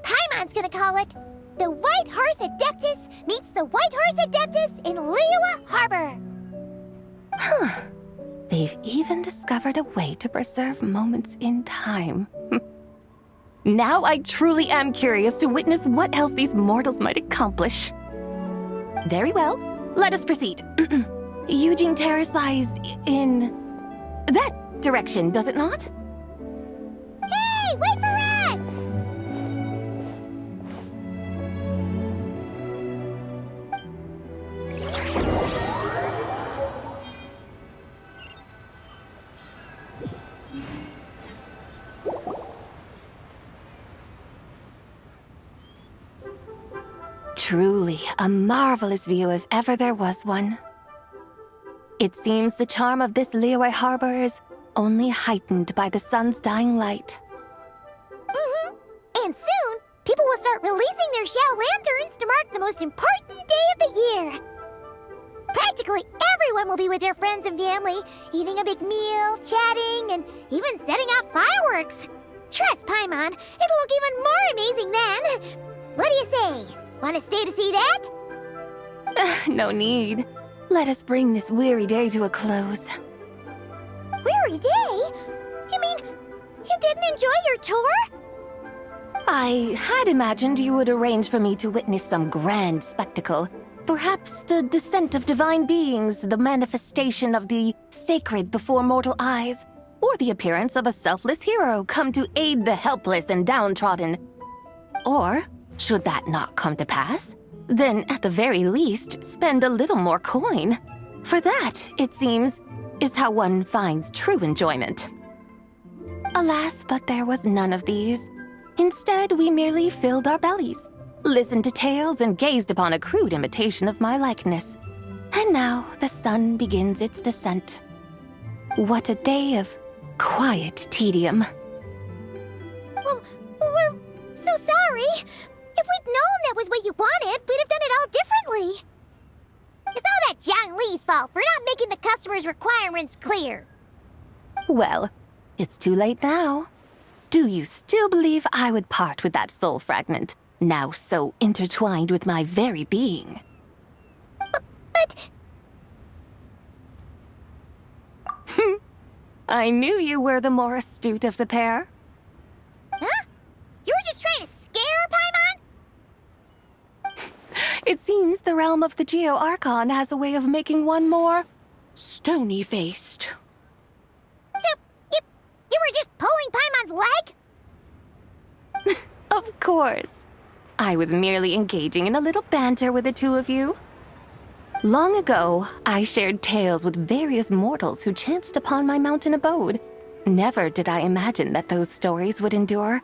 Paimon's gonna call it The White Horse Adeptus Meets the White Horse Adeptus in Liyue Harbor. Huh. They've even discovered a way to preserve moments in time. Now I truly am curious to witness what else these mortals might accomplish. Very well, let us proceed. Eugene Terrace lies in that direction, does it not? Hey, wait for us! Truly a marvelous view if ever there was one. It seems the charm of this Liyue Harbor is only heightened by the sun's dying light. And soon, people will start releasing their shell lanterns to mark the most important day of the year. Practically everyone will be with their friends and family, eating a big meal, chatting, and even setting off fireworks. Trust Paimon, it'll look even more amazing then. What do you say? Want to stay to see that? No need. Let us bring this weary day to a close. Weary day? You mean, you didn't enjoy your tour? I had imagined you would arrange for me to witness some grand spectacle. Perhaps the descent of divine beings, the manifestation of the sacred before mortal eyes, or the appearance of a selfless hero come to aid the helpless and downtrodden. Or, should that not come to pass, then at the very least spend a little more coin. For that, it seems, is how one finds true enjoyment. Alas, but there was none of these. Instead, we merely filled our bellies, listened to tales, and gazed upon a crude imitation of my likeness. And now the sun begins its descent. What a day of quiet tedium. Well, we're so sorry. If we'd known that was what you wanted, we'd have done it all differently. It's all that Zhang Li's fault for not making the customer's requirements clear. Well, it's too late now. Do you still believe I would part with that soul fragment, now so intertwined with my very being? But... I knew you were the more astute of the pair. Huh? You were just trying to scare Paimon? It seems the realm of the Geo-Archon has a way of making one more stony-faced. So, you were just pulling Paimon's leg? Of course. I was merely engaging in a little banter with the two of you. Long ago, I shared tales with various mortals who chanced upon my mountain abode. Never did I imagine that those stories would endure.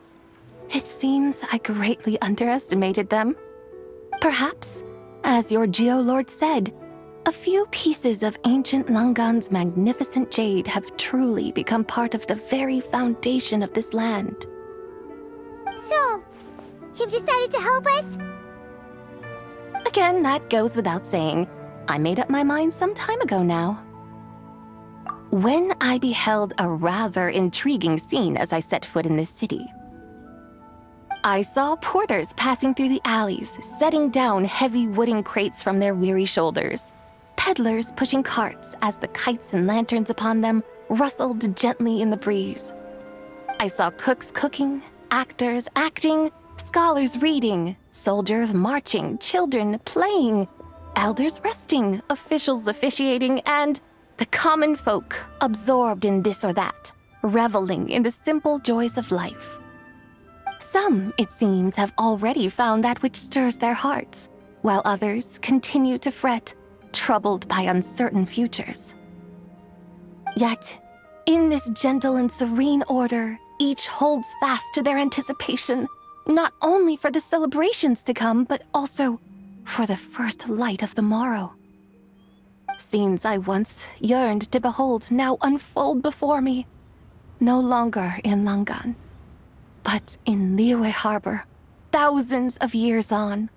It seems I greatly underestimated them. Perhaps, as your Geolord said, a few pieces of ancient Langan's magnificent jade have truly become part of the very foundation of this land. So, you've decided to help us? Again, that goes without saying. I made up my mind some time ago now. When I beheld a rather intriguing scene as I set foot in this city. I saw porters passing through the alleys, setting down heavy wooden crates from their weary shoulders. Peddlers pushing carts as the kites and lanterns upon them rustled gently in the breeze. I saw cooks cooking, actors acting, scholars reading, soldiers marching, children playing, elders resting, officials officiating, and the common folk absorbed in this or that, reveling in the simple joys of life. Some, it seems, have already found that which stirs their hearts, while others continue to fret, troubled by uncertain futures. Yet, in this gentle and serene order, each holds fast to their anticipation, not only for the celebrations to come, but also for the first light of the morrow. Scenes I once yearned to behold now unfold before me, no longer in Langan, but in Liyue Harbor, thousands of years on.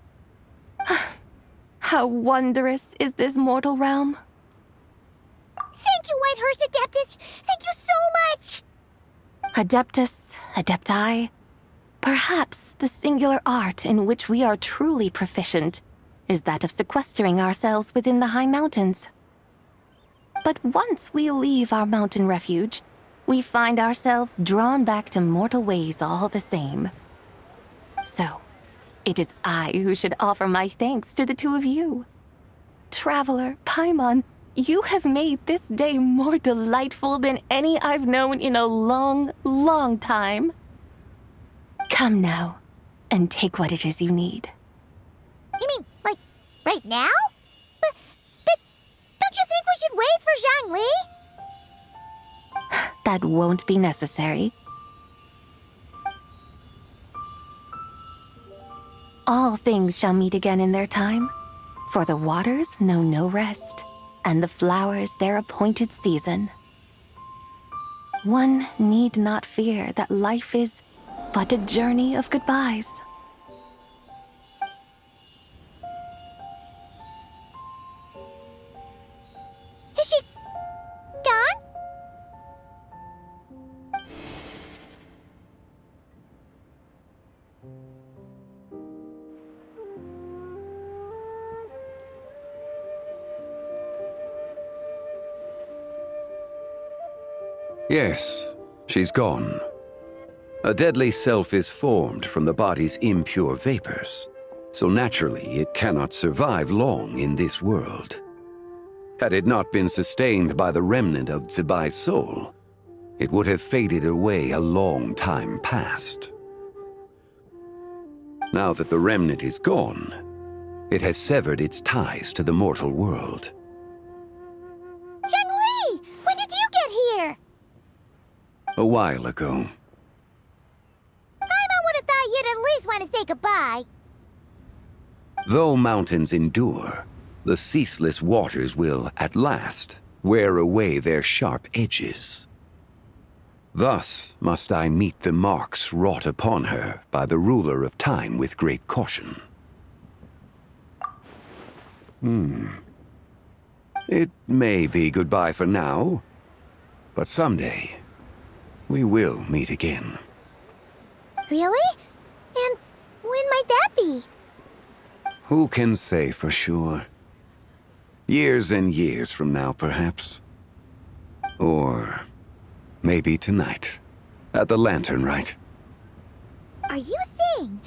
How wondrous is this mortal realm! Thank you, Whitehurst Adeptus! Thank you so much! Adeptus, Adepti, perhaps the singular art in which we are truly proficient is that of sequestering ourselves within the high mountains. But once we leave our mountain refuge, we find ourselves drawn back to mortal ways all the same. So, it is I who should offer my thanks to the two of you. Traveler, Paimon, you have made this day more delightful than any I've known in a long, long time. Come now, and take what it is you need. You mean, like, right now? But don't you think we should wait for Zhangli? That won't be necessary. All things shall meet again in their time, for the waters know no rest, and the flowers their appointed season. One need not fear that life is but a journey of goodbyes. Is she gone? Yes, she's gone. A deadly self is formed from the body's impure vapors, so naturally it cannot survive long in this world. Had it not been sustained by the remnant of Zibai's soul, it would have faded away a long time past. Now that the remnant is gone, it has severed its ties to the mortal world. Zhangli! When did you get here? A while ago. I would have thought you'd at least want to say goodbye. Though mountains endure, the ceaseless waters will, at last, wear away their sharp edges. Thus must I meet the marks wrought upon her by the ruler of time with great caution. It may be goodbye for now, but someday we will meet again. Really? And when might that be? Who can say for sure? Years and years from now, perhaps. Or maybe tonight, at the Lantern Rite. Are you saying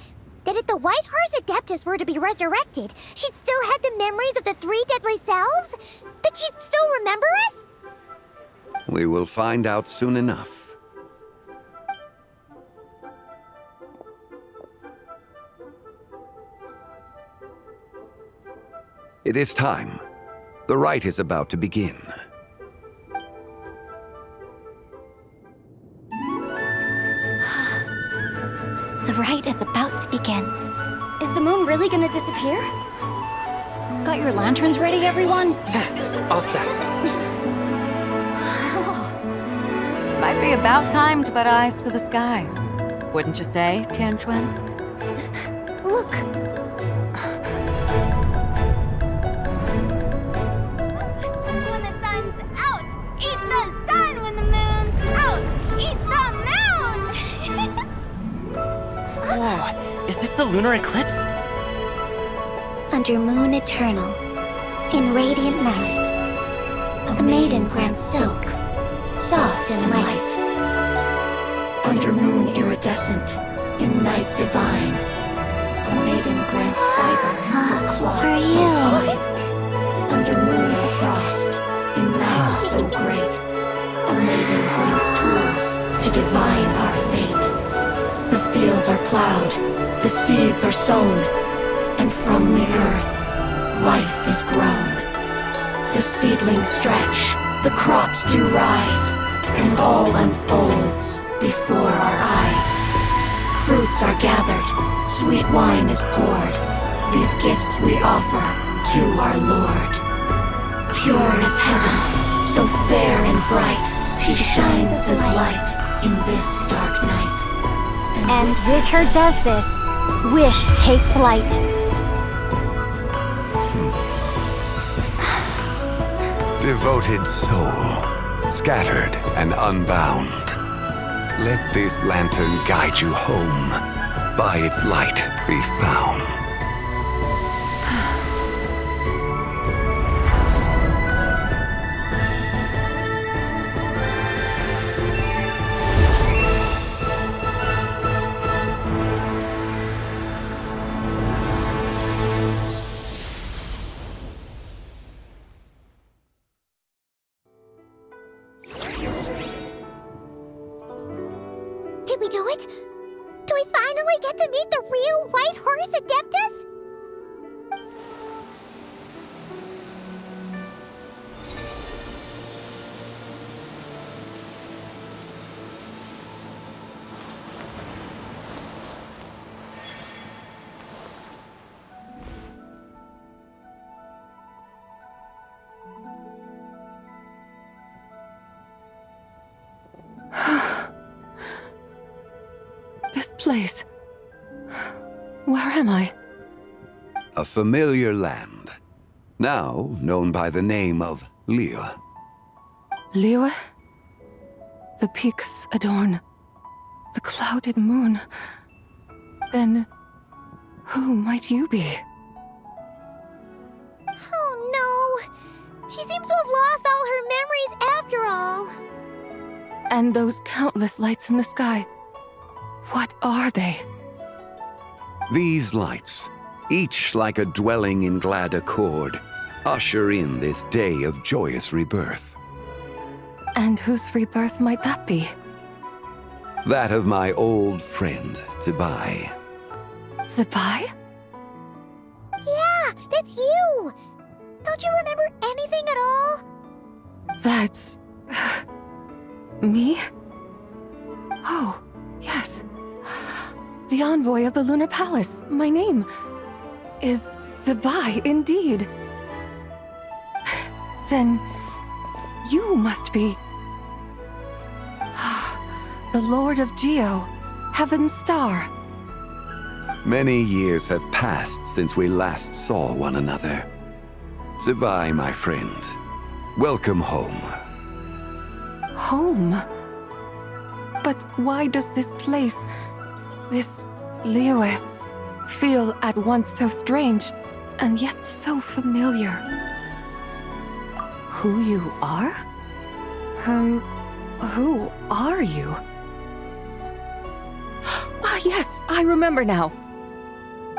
that if the White Horse Adeptus were to be resurrected, she'd still have the memories of the three deadly selves? That she'd still remember us? We will find out soon enough. It is time. The rite is about to begin. The rite is about to begin. Is the moon really gonna disappear? Got your lanterns ready, everyone? All set. Might be about time to put eyes to the sky. Wouldn't you say, Tianchuan? Look! When the sun's out, eat the sun. When the moon's out, eat the moon. Whoa, is this the lunar eclipse? Under moon eternal, in radiant night, a maiden grants silk, soft and light. Under moon iridescent, in night divine, a maiden grants fiber for cloth For so you. fine. Under moon of frost, in night so great, a maiden grants tools to divine our fate. The fields are plowed, the seeds are sown, and from the earth, life is grown. The seedlings stretch, the crops do rise, and all unfolds before our eyes. Fruits are gathered, sweet wine is poured. These gifts we offer to our Lord. Pure as heaven, so fair and bright, she shines as light in this dark night. And with her does this, wish take flight. Devoted soul, scattered and unbound. Let this lantern guide you home. By its light be found. do it? Do we finally get to meet the real White Horse Adeptus? This place. Where am I? A familiar land, now known by the name of Liyue. Liyue? The peaks adorn the clouded moon. Then, who might you be? Oh no! She seems to have lost all her memories after all. And those countless lights in the sky. What are they? These lights, each like a dwelling in glad accord, usher in this day of joyous rebirth. And whose rebirth might that be? That of my old friend, Zibai. Zibai? Yeah, that's you! Don't you remember anything at all? That's... me? Oh, yes. The envoy of the Lunar Palace. My name is Zibai, indeed. Then you must be... the Lord of Geo, Heaven's Star. Many years have passed since we last saw one another. Zibai, my friend. Welcome home. Home? But why does this place, this Liyue, feel at once so strange and yet so familiar? Who you are? Who are you? Ah, yes, I remember now.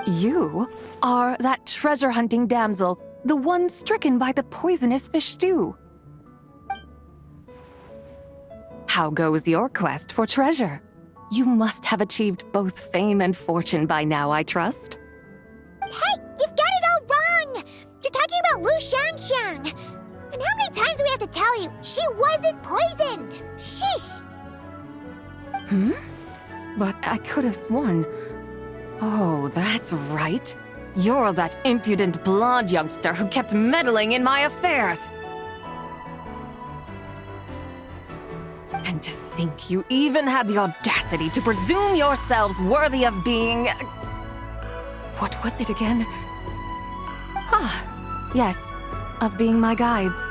You are that treasure-hunting damsel, the one stricken by the poisonous fish stew. How goes your quest for treasure? You must have achieved both fame and fortune by now, I trust. Hey, you've got it all wrong! You're talking about Lu Xiangxiang. And how many times do we have to tell you? She wasn't poisoned! Sheesh! But I could have sworn... Oh, that's right. You're that impudent blonde youngster who kept meddling in my affairs. And to think you even had the audacity to presume yourselves worthy of being... What was it again? Ah, yes, of being my guides.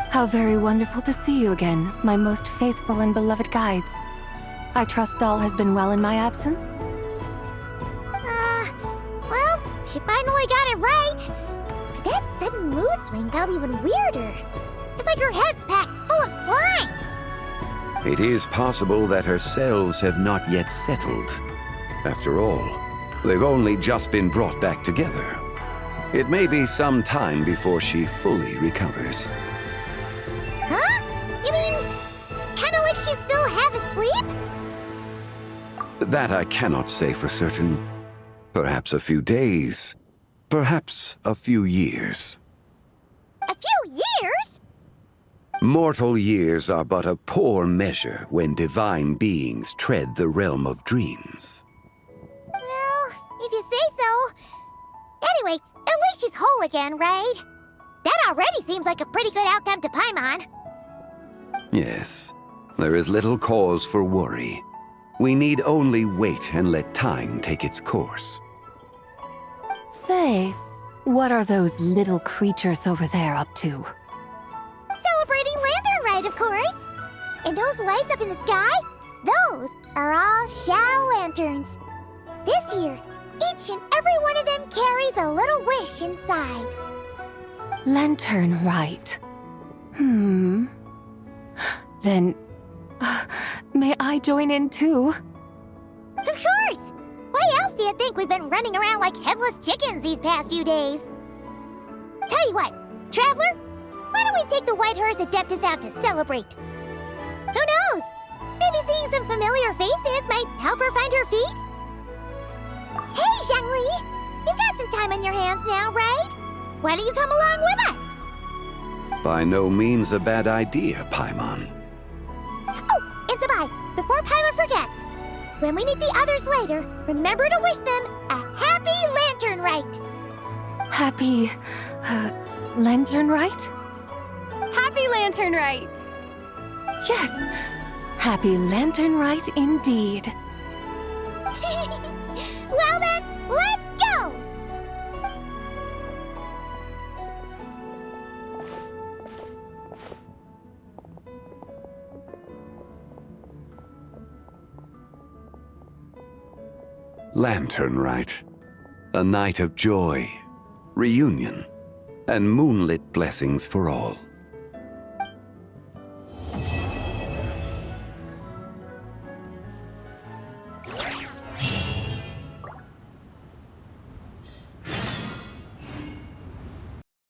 How very wonderful to see you again, my most faithful and beloved guides. I trust all has been well in my absence? Well, she finally got it right. But that sudden mood swing felt even weirder. It's like her head's packed full of slimes. It is possible that her cells have not yet settled. After all, they've only just been brought back together. It may be some time before she fully recovers. Huh? You mean, kinda like she's still half asleep? That I cannot say for certain. Perhaps a few days. Perhaps a few years. A few years? Mortal years are but a poor measure when divine beings tread the realm of dreams. Well, if you say so. Anyway, at least she's whole again, right? That already seems like a pretty good outcome to Paimon. Yes, there is little cause for worry. We need only wait and let time take its course. Say, what are those little creatures over there up to? Celebrating Lantern Rite, of course. And those lights up in the sky? Those are all Xiao lanterns. This year, each and every one of them carries a little wish inside. Lantern Rite. Then, may I join in too? Of course! Why else do you think we've been running around like headless chickens these past few days? Tell you what, Traveler, why don't we take the White Horse Adeptus out to celebrate? Who knows? Maybe seeing some familiar faces might help her find her feet? Hey, Xiangli! You've got some time on your hands now, right? Why don't you come along with us? By no means a bad idea, Paimon. Oh, and Sabai, before Paimon forgets, when we meet the others later, remember to wish them a happy lantern rite. Happy, lantern rite? Happy Lantern Rite! Yes, happy lantern rite indeed. Well then, let's go! Lantern Rite. A night of joy, reunion, and moonlit blessings for all.